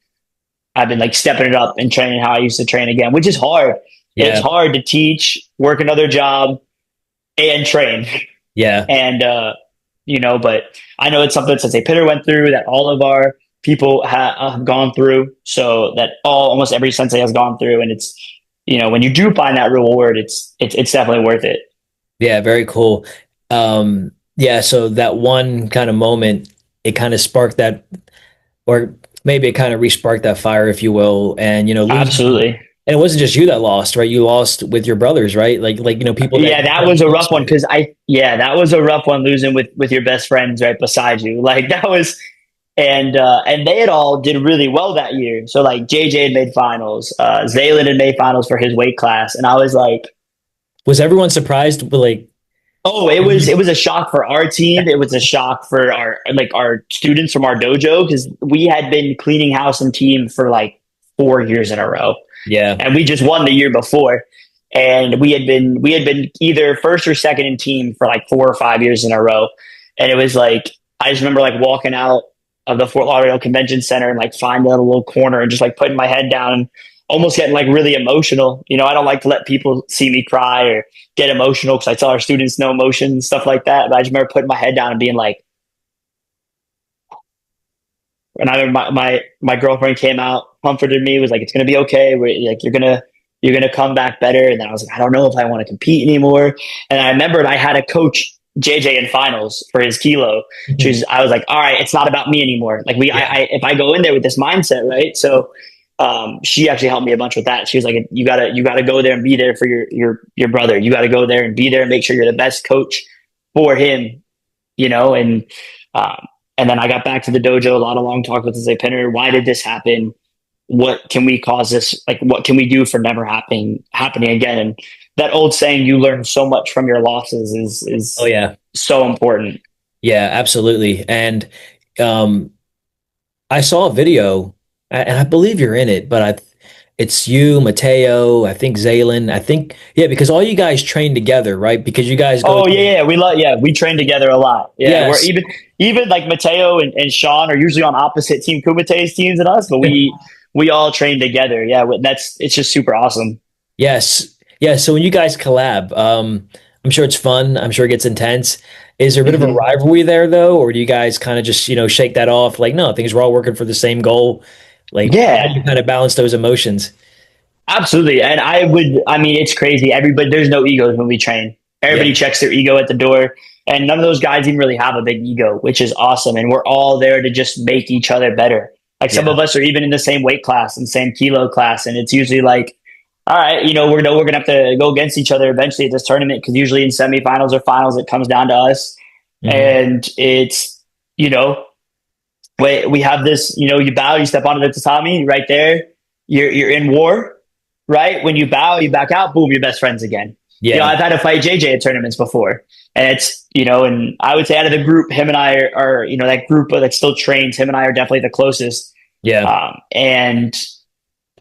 like stepping it up and training how I used to train again, which is hard. It's Yeah. hard to teach, work another job, and train. Yeah. And but I know it's something that Sensei Pitter went through, that all of our people have gone through. So that almost every sensei has gone through, and it's when you do find that reward, it's definitely worth it. Yeah. Very cool. Yeah. So that one kind of moment, it kind of sparked that, or maybe it kind of re-sparked that fire, if you will. And, losing, Absolutely. and it wasn't just you that lost, right? You lost with your brothers, right? People that Yeah, that was a rough one because that was a rough one losing with your best friends right beside you. Like that was, and they had all did really well that year. So like JJ had made finals, Zaylen had made finals for his weight class, and I was like, was everyone surprised? But like, oh, it was a shock for our team. It was a shock for our students from our dojo because we had been cleaning house and team for like 4 years in a row. yeah, And we just won the year before. And we had been either first or second in team for like 4 or 5 years in a row. And it was like I just remember like walking out of the Fort Lauderdale Convention Center and like finding a little corner and just like putting my head down and almost getting like really emotional. I don't like to let people see me cry or get emotional because I tell our students no emotion and stuff like that. But I just remember putting my head down and being like, and I remember my girlfriend came out, comforted me, was like, "It's gonna be okay. Like you're gonna come back better." And then I was like, "I don't know if I want to compete anymore." And I remembered I had a coach JJ in finals for his kilo. I was like, "All right, it's not about me anymore. Like if I go in there with this mindset, right?" So she actually helped me a bunch with that. She was like, "You gotta go there and be there for your brother. You got to go there and be there and make sure you're the best coach for him." And and then I got back to the dojo, a lot of long talk with Sensei Pinner. Why did this happen? What can we cause this? Like, what can we do for never happening again? And that old saying, "You learn so much from your losses," is oh yeah, so important. yeah, absolutely. And I saw a video, and I believe you're in it, but it's you, Mateo, I think Zaylen, I think yeah, because all you guys train together, right? Because you guys go Oh to, yeah, we train together a lot. Yeah, we're yes, even like Mateo and Sean are usually on opposite team Kumite's teams than us, but we all train together. Yeah, it's just super awesome. yes, yeah. So when you guys collab, I'm sure it's fun. I'm sure it gets intense. Is there a bit of a Hmm. rivalry there though, or do you guys kind of just shake that off? Like, no, things we're all working for the same goal. Like, how do Yeah, you kind of balance those emotions? absolutely. And I mean, it's crazy. There's no egos when we train. Yeah, Everybody checks their ego at the door. And none of those guys even really have a big ego, which is awesome. And we're all there to just make each other better. Like some yeah, of us are even in the same weight class and same kilo class. And it's usually like, all right, we're going to have to go against each other eventually at this tournament because usually in semifinals or finals, it comes down to us. hmm, And it's, we have this, you bow, you step onto the tatami right there. You're in war, right? When you bow, you back out, boom, you're best friends again. yeah, I've had to fight JJ at tournaments before. And it's, and I would say out of the group, him and I are that group that still trains, him and I are definitely the closest. yeah, And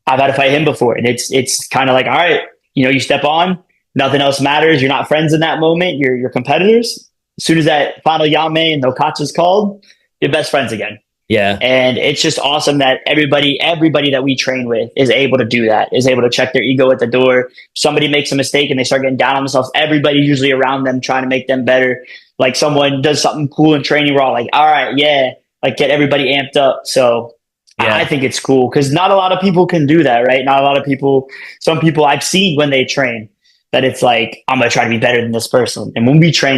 I've had to fight him before. And it's kind of like, all right, you step on, nothing else matters. You're not friends in that moment. You're competitors. As soon as that final Yame and Okacha is called, you're best friends again. yeah, And it's just awesome that everybody that we train with is able to do that, is able to check their ego at the door. Somebody makes a mistake and they start getting down on themselves. Everybody usually around them trying to make them better. like someone does something cool in training, we're all like, all right, yeah, like get everybody amped up. So I Yeah. think it's cool because not a lot of people can do that, right? Not a lot of people, some people I've seen when they train that it's like, I'm going to try to be better than this person. And when we train,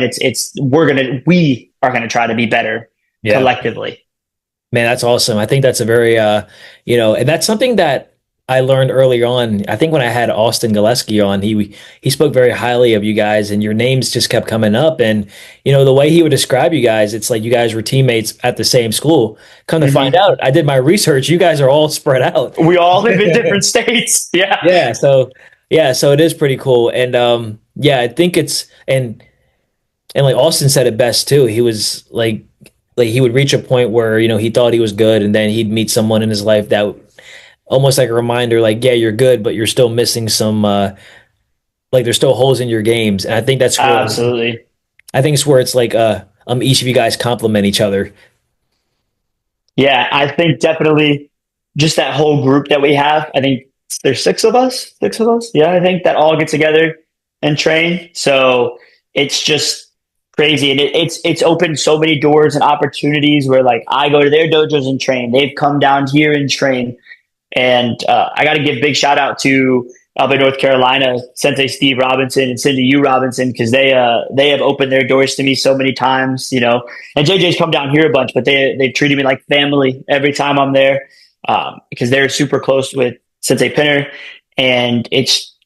we are going to try to be better Yeah. collectively. Man, that's awesome. I think that's a very, and that's something that I learned early on. I think when I had Austin Gillespie on, he spoke very highly of you guys, and your names just kept coming up. And the way he would describe you guys, it's like you guys were teammates at the same school. Come to find Mhm. out, I did my research. You guys are all spread out. We all live in different states. Yeah. Yeah, so it is pretty cool. And yeah, I think it's and like Austin said it best too. He was like he would reach a point where he thought he was good, and then he'd meet someone in his life that almost like a reminder, like, yeah, you're good, but you're still missing some like there's still holes in your games. And I think that's where Absolutely. I think it's where it's like each of you guys complement each other. Yeah, I think definitely just that whole group that we have. I think there's six of us. Six of us. Yeah, I think that all get together and train. So it's just crazy, and it's opened so many doors and opportunities where like I go to their dojos and train. They've come down here and train, and I got to give big shout out to up in North Carolina, Sensei Steve Robinson and Cindy U Robinson, because they have opened their doors to me so many times, And JJ's come down here a bunch, but they treated me like family every time I'm there, because they're super close with Sensei Pinner, and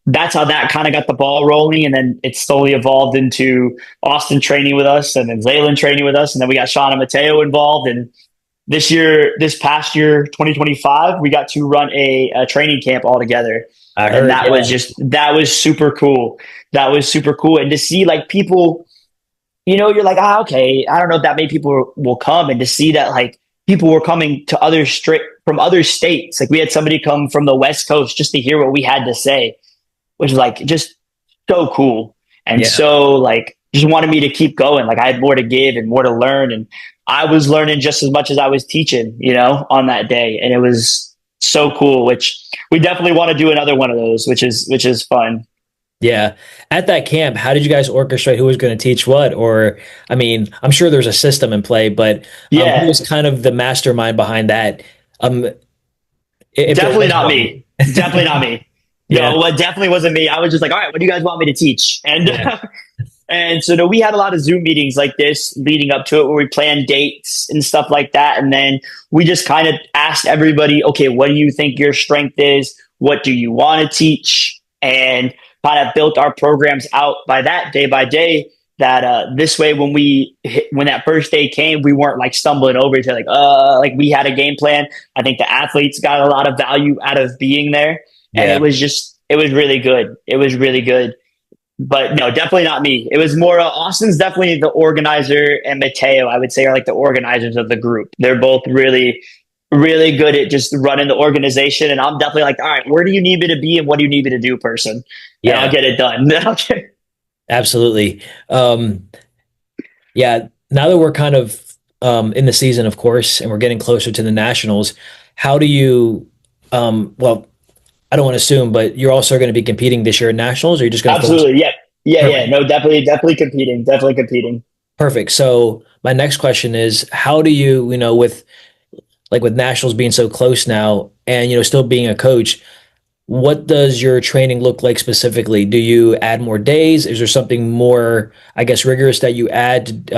that's how that kind of got the ball rolling, and then it slowly evolved into Austin training with us, and then Zaylen training with us, and then we got Sean and Mateo involved, and this past year, 2025, we got to run a training camp all together. I And heard, yeah. that was super cool. That was super cool. And to see like people, you're like, okay, I don't know if that many people will come. And to see that like people were coming to from other states. Like we had somebody come from the West Coast just to hear what we had to say, which is like just so cool. And Yeah. so like just wanted me to keep going. Like I had more to give and more to learn. And I was learning just as much as I was teaching, on that day. And it was so cool, which we definitely want to do another one of those, which is fun. Yeah. At that camp, how did you guys orchestrate who was going to teach what? Or, I mean, I'm sure there's a system in play, but who Yeah, was kind of the mastermind behind that? Um, if there definitely was not one. me. Definitely not me. Yeah. No, it definitely wasn't me. I was just like, all right, what do you guys want me to teach? And Yeah. and so no, we had a lot of Zoom meetings like this leading up to it where we planned dates and stuff like that. And then we just kind of asked everybody, okay, what do you think your strength is? What do you want to teach? And kind of built our programs out by that day by day. That this way, when that first day came, we weren't like stumbling over to like we had a game plan. I think the athletes got a lot of value out of being there, and Yeah. it was really good. It was really good. But no, definitely not me. It was more Austin's definitely the organizer, and Mateo, I would say, are like the organizers of the group. They're both really, really good at just running the organization. And I'm definitely like, all right, where do you need me to be and what do you need me to do, person? And I'll Yeah. get it done. Absolutely. Yeah. Now that we're kind of in the season, of course, and we're getting closer to the nationals, how do you, well, I don't want to assume, but you're also going to be competing this year at nationals, or you're just going to focus? Absolutely. Yeah. Yeah. Yeah. Perfect. No, definitely competing. Definitely competing. Perfect. So my next question is, how do you, with nationals being so close now and, still being a coach, what does your training look like specifically? Do you add more days? Is there something more, I guess, rigorous that you add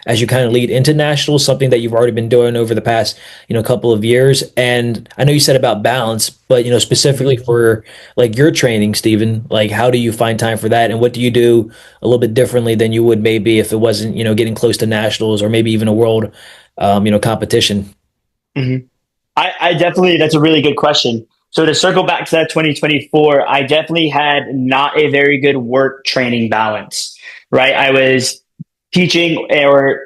as you kind of lead into nationals, something that you've already been doing over the past, couple of years? And I know you said about balance, but, specifically Mhm. for like your training, Stephen, like how do you find time for that? And what do you do a little bit differently than you would maybe if it wasn't, getting close to nationals or maybe even a world, competition? Mhm. I definitely, that's a really good question. So to circle back to that 2024, I definitely had not a very good work training balance, right? I was teaching or,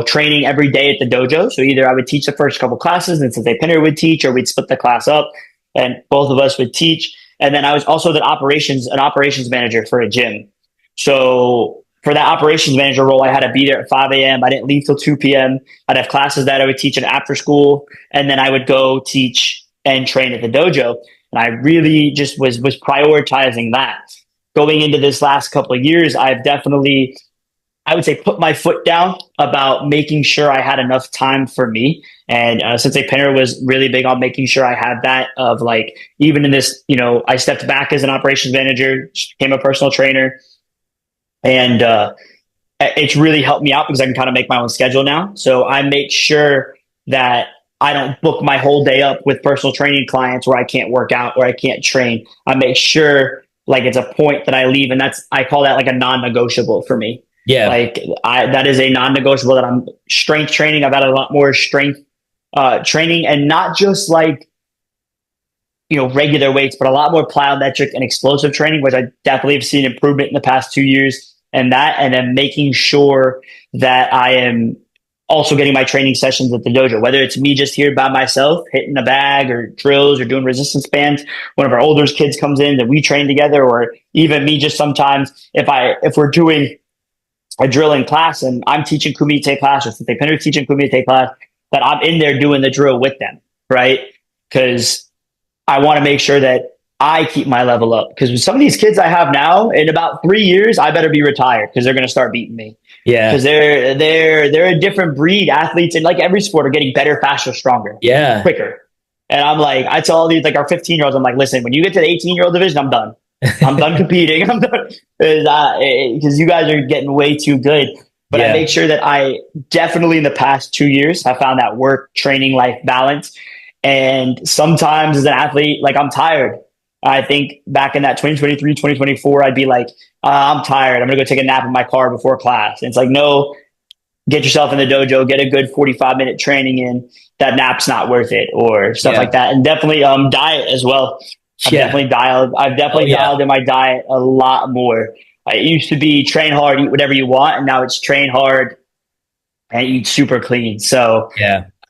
training every day at the dojo. So either I would teach the first couple classes and Sensei Pinner would teach, or we'd split the class up and both of us would teach. And then I was also an operations manager for a gym. So for that operations manager role, I had to be there at 5 a.m. I didn't leave till 2 p.m. I'd have classes that I would teach in after school, and then I would go teach and train at the dojo. And I really just was prioritizing that. Going into this last couple of years, I would say, put my foot down about making sure I had enough time for me. And Sensei Pinner was really big on making sure I had that of like, even in this, I stepped back as an operations manager, became a personal trainer. And it's really helped me out because I can kind of make my own schedule now. So I make sure that I don't book my whole day up with personal training clients where I can't work out, where I can't train. I make sure like it's a point that I leave. And I call that like a non-negotiable for me. Yeah. Like that is a non-negotiable that I'm strength training. I've had a lot more strength training, and not just like, regular weights, but a lot more plyometric and explosive training, which I definitely have seen improvement in the past 2 years. And then making sure that I am also getting my training sessions at the dojo, whether it's me just here by myself, hitting a bag or drills or doing resistance bands. One of our older kids comes in that we train together, or even me just sometimes if we're doing a drilling class and I'm teaching Kumite class, or if they Pinner teaching Kumite class, that I'm in there doing the drill with them, right? Because I want to make sure that I keep my level up. Because with some of these kids I have now, in about 3 years, I better be retired because they're going to start beating me. Yeah. Because they're a different breed. Athletes in like every sport are getting better, faster, stronger, quicker. And I'm like, I tell all these like our 15-year-olds, I'm like, listen, when you get to the 18-year-old division, I'm done. I'm done competing. I'm done because you guys are getting way too good. But I make sure that I definitely in the past 2 years have found that work, training, life balance. And sometimes as an athlete, like I'm tired. I think back in that 2023, 2024, I'd be like, I'm tired. I'm going to go take a nap in my car before class. And it's like, no, get yourself in the dojo, get a good 45-minute training in. That nap's not worth it, or stuff like that. And definitely diet as well. I've definitely dialed in my diet a lot more. It used to be train hard, eat whatever you want. And now it's train hard and eat super clean. So,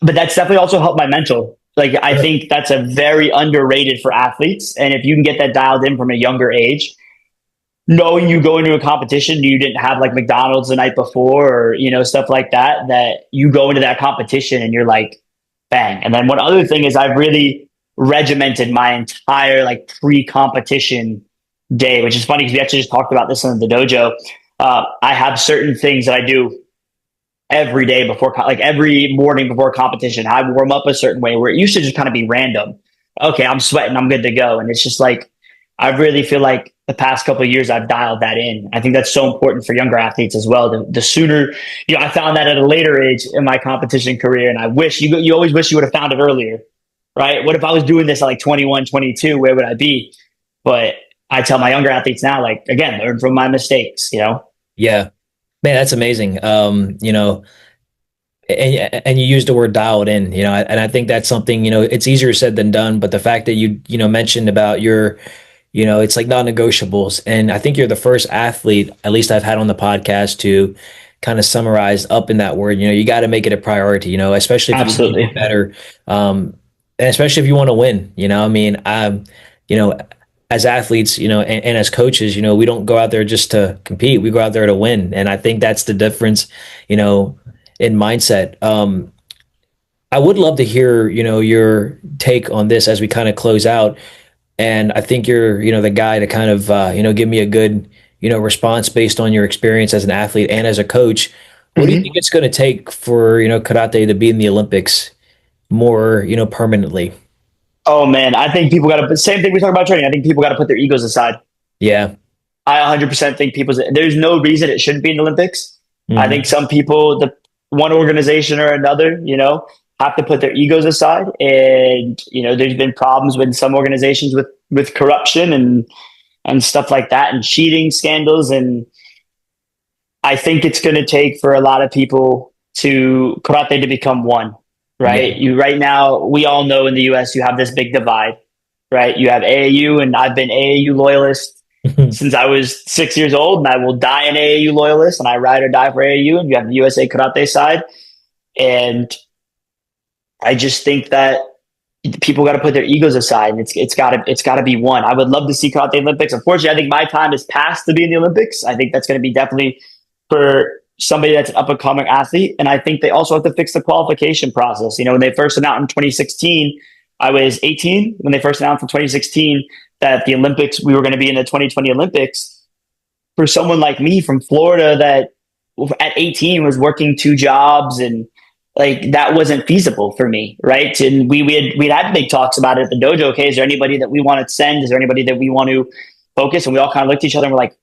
but that's definitely also helped my mental. Like, I think that's a very underrated for athletes. And if you can get that dialed in from a younger age, knowing you go into a competition, you didn't have like McDonald's the night before, or, stuff like that, that you go into that competition and you're like, bang. And then one other thing is I've really regimented my entire like pre-competition day, which is funny because we actually just talked about this in the dojo. I have certain things that I do every day before, like every morning before competition. I warm up a certain way where it used to just kind of be random. Okay, I'm sweating, I'm good to go. And it's just like, I really feel like the past couple of years I've dialed that in. I think that's so important for younger athletes as well. The sooner, I found that at a later age in my competition career. And I wish you always wish you would have found it earlier, right? What if I was doing this at like 21, 22, where would I be? But I tell my younger athletes now, like, again, learn from my mistakes, Yeah. Man, that's amazing. And you use the word dialed in, and I think that's something, it's easier said than done, but the fact that you mentioned about your, it's like non-negotiables. And I think you're the first athlete, at least I've had on the podcast, to kind of summarize up in that word. You got to make it a priority, especially if you want to get better. And especially if you want to win, as athletes, and as coaches, we don't go out there just to compete. We go out there to win. And I think that's the difference, in mindset. I would love to hear, your take on this as we kind of close out. And I think you're, the guy to kind of, give me a good, response based on your experience as an athlete and as a coach. What do you think it's going to take for, karate to be in the Olympics more, permanently? Oh man, I think people got to, same thing we talk about training. I think people got to put their egos aside. Yeah. I 100% think there's no reason it shouldn't be in the Olympics. I think some people, the one organization or another, have to put their egos aside. And, there's been problems with some organizations with corruption and stuff like that, and cheating scandals. And I think it's going to take for a lot of people to karate to become one, right? Right now, we all know in the US, you have this big divide, right? You have AAU, and I've been AAU loyalist since I was 6 years old, and I will die an AAU loyalist, and I ride or die for AAU. And you have the USA Karate side. And I just think that people got to put their egos aside, and it's got to be one. I would love to see Karate Olympics. Unfortunately, I think my time is past to be in the Olympics. I think that's going to be definitely for somebody that's an up-and-coming athlete. And I think they also have to fix the qualification process. When they first announced in 2016, I was 18 when they first announced in 2016 that the Olympics, we were going to be in the 2020 Olympics. For someone like me from Florida that at 18 was working 2 jobs, and like that wasn't feasible for me, right? And we'd had big talks about it at the dojo. Okay, is there anybody that we want to send? Is there anybody that we want to focus? And we all kind of looked at each other and we're like,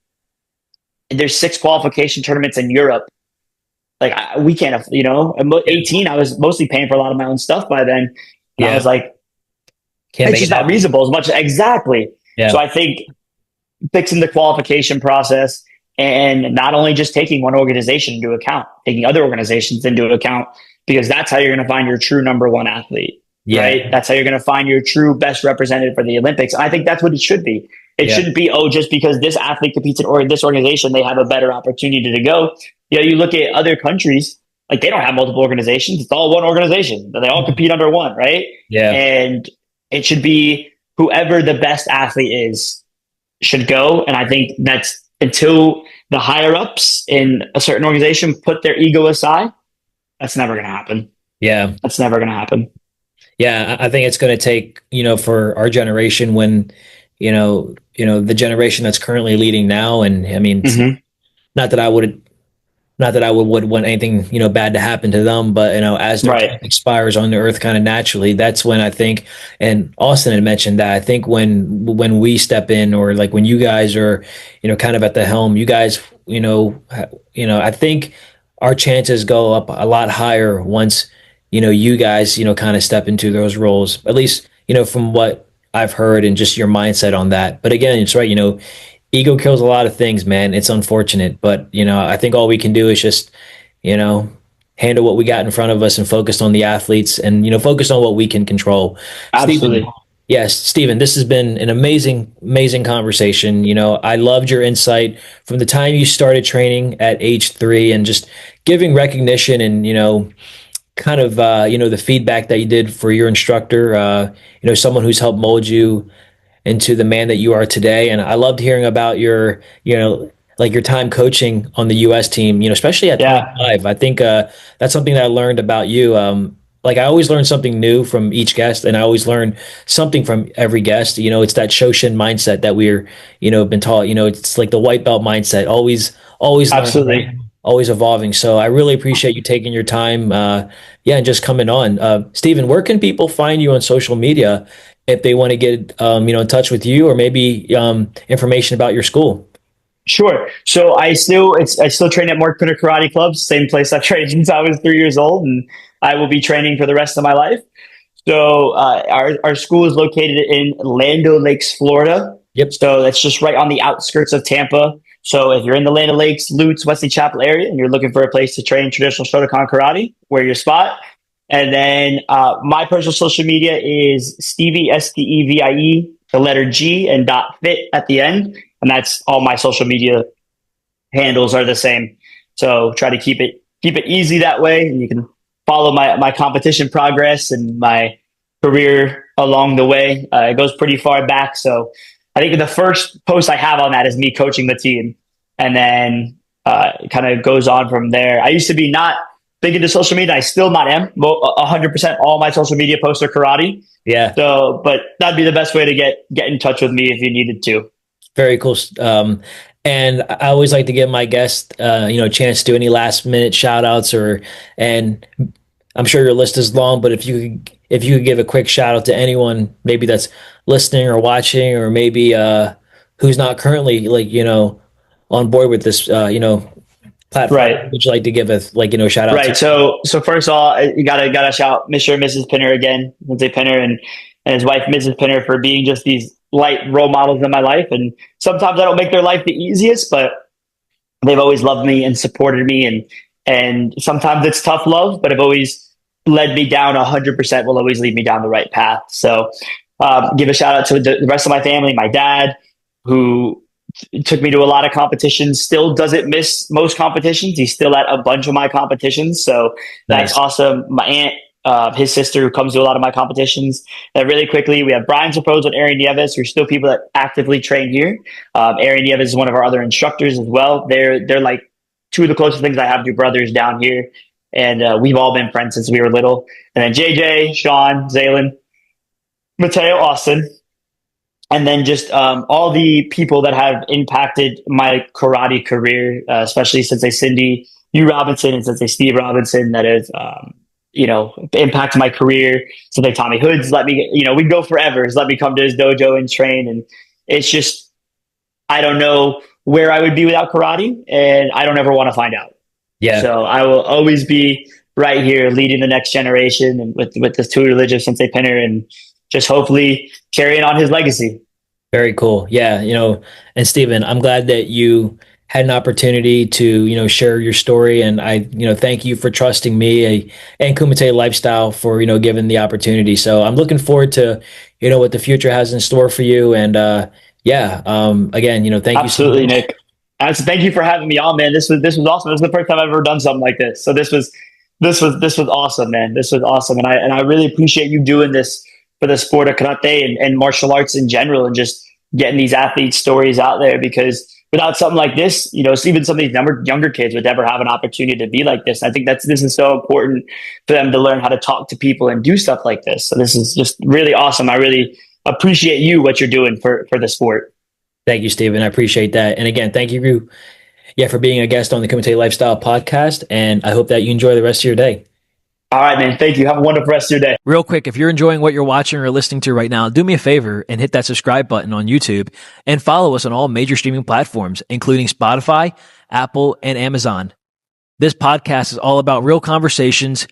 there's 6 qualification tournaments in Europe. Like we can't, you know, at 18, I was mostly paying for a lot of my own stuff by then. And I was like, Can't it's just not reasonable as much. Exactly. Yeah. So I think fixing the qualification process and not only just taking one organization into account, taking other organizations into account, because that's how you're going to find your true number one athlete. Yeah. Right. That's how you're going to find your true best representative for the Olympics. I think that's what it should be. It shouldn't be, oh, just because this athlete competes in this organization, they have a better opportunity to go. You know, you look at other countries, like they don't have multiple organizations. It's all one organization. They all compete under one, right? Yeah. And it should be whoever the best athlete is should go. And I think that's until the higher ups in a certain organization put their ego aside, that's never going to happen. Yeah. That's never going to happen. Yeah. I think it's going to take, you know, for our generation when, you know, the generation that's currently leading now. And I mean, not that I would want anything, you know, bad to happen to them, but you know, as their time expires on the earth kind of naturally, that's when I think, and Austin had mentioned that I think when we step in, or like when you guys are, you know, kind of at the helm, you guys, you know, I think our chances go up a lot higher once, you know, you guys, you know, kind of step into those roles, at least, you know, from what I've heard and just your mindset on that. But again, it's right, you know, ego kills a lot of things, man. It's unfortunate, but you know, I think all we can do is just, you know, handle what we got in front of us and focus on the athletes and, you know, focus on what we can control. Absolutely. Stephen, this has been an amazing conversation. You know, I loved your insight from the time you started training at age 3 and just giving recognition and, you know, kind of, you know, the feedback that you did for your instructor, you know, someone who's helped mold you into the man that you are today. And I loved hearing about your, you know, like your time coaching on the US team, you know, especially at 25. I think that's something that I learned about you. Like I always learn something new from each guest, and I always learn something from every guest. You know, it's that Shoshin mindset that we're, you know, been taught. You know, it's like the white belt mindset, always Absolutely. learning, always evolving. So I really appreciate you taking your time, and just coming on. Stephen, where can people find you on social media if they want to get, you know, in touch with you, or maybe information about your school? Sure. So I still train at Mark Pinner Karate Club, same place I've trained since I was 3 years old, and I will be training for the rest of my life. So our school is located in Land O'Lakes, Florida. Yep. So that's just right on the outskirts of Tampa. So if you're in the Land O'Lakes, Lutz, Wesley Chapel area, and you're looking for a place to train traditional Shotokan karate, we're your spot. And then my personal social media is Stevie, STEVIE, the letter G, and .fit at the end. And that's all my social media handles are the same. So try to keep it easy that way. And you can follow my competition progress and my career along the way. It goes pretty far back. So I think the first post I have on that is me coaching the team. And then it kind of goes on from there. I used to be not big into social media. I still not am. 100% all my social media posts are karate. Yeah. So, but that'd be the best way to get in touch with me if you needed to. Very cool. And I always like to give my guests, you know, a chance to do any last minute shout outs, and I'm sure your list is long, but if you could give a quick shout out to anyone, maybe that's listening or watching, or maybe who's not currently, like, you know, on board with this, you know, platform. Right. Would you like to give a, like, you know, shout out? Right. So first of all, you gotta shout Mr. and Mrs. Pinner again, Lindsay Pinner and his wife, Mrs. Pinner, for being just these light role models in my life. And sometimes I don't make their life the easiest, but they've always loved me and supported me. And sometimes it's tough love, but have always led me down 100%, will always lead me down the right path. So give a shout out to the rest of my family, my dad, who took me to a lot of competitions, still doesn't miss most competitions. He's still at a bunch of my competitions. So Nice. That's awesome. My aunt, his sister, who comes to a lot of my competitions. Really quickly, we have Brian Suppose and Aaron Nieves, who are still people that actively train here. Aaron Nieves is one of our other instructors as well. They're like two of the closest things I have to brothers down here. And we've all been friends since we were little. And then JJ, Sean, Zaylen, Mateo, Austin. And then just all the people that have impacted my karate career, especially since Cindy, Hugh Robinson and Sensei Steve Robinson that have, impacted my career. Sensei Tommy Hoods let me, we'd go forever. He's let me come to his dojo and train. And it's just, I don't know where I would be without karate, and I don't ever want to find out. Yeah. So I will always be right here leading the next generation and with this tutelage of Sensei Pinner, and just hopefully carrying on his legacy. Very cool. Yeah. And Stephen, I'm glad that you had an opportunity to, share your story. And I, thank you for trusting me and Kumite Lifestyle for, giving the opportunity. So I'm looking forward to, what the future has in store for you. And, again, thank Absolutely, you so much. Nick. Thank you for having me on, man. This was awesome. This was the first time I've ever done something like this. So this was awesome, man. This was awesome. And I really appreciate you doing this for the sport of karate and martial arts in general, and just getting these athletes' stories out there, because without something like this, even some of these younger kids would never have an opportunity to be like this. I think this is so important for them to learn how to talk to people and do stuff like this. So this is just really awesome. I really appreciate what you're doing for the sport. Thank you, Stephen. I appreciate that. And again, thank you, for being a guest on the Kumite Lifestyle podcast. And I hope that you enjoy the rest of your day. All right, man. Thank you. Have a wonderful rest of your day. Real quick, if you're enjoying what you're watching or listening to right now, do me a favor and hit that subscribe button on YouTube and follow us on all major streaming platforms, including Spotify, Apple, and Amazon. This podcast is all about real conversations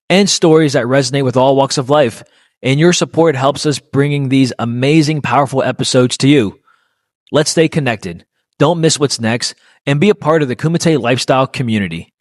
and stories that resonate with all walks of life. And your support helps us bringing these amazing, powerful episodes to you. Let's stay connected. Don't miss what's next, and be a part of the Kumite Lifestyle community.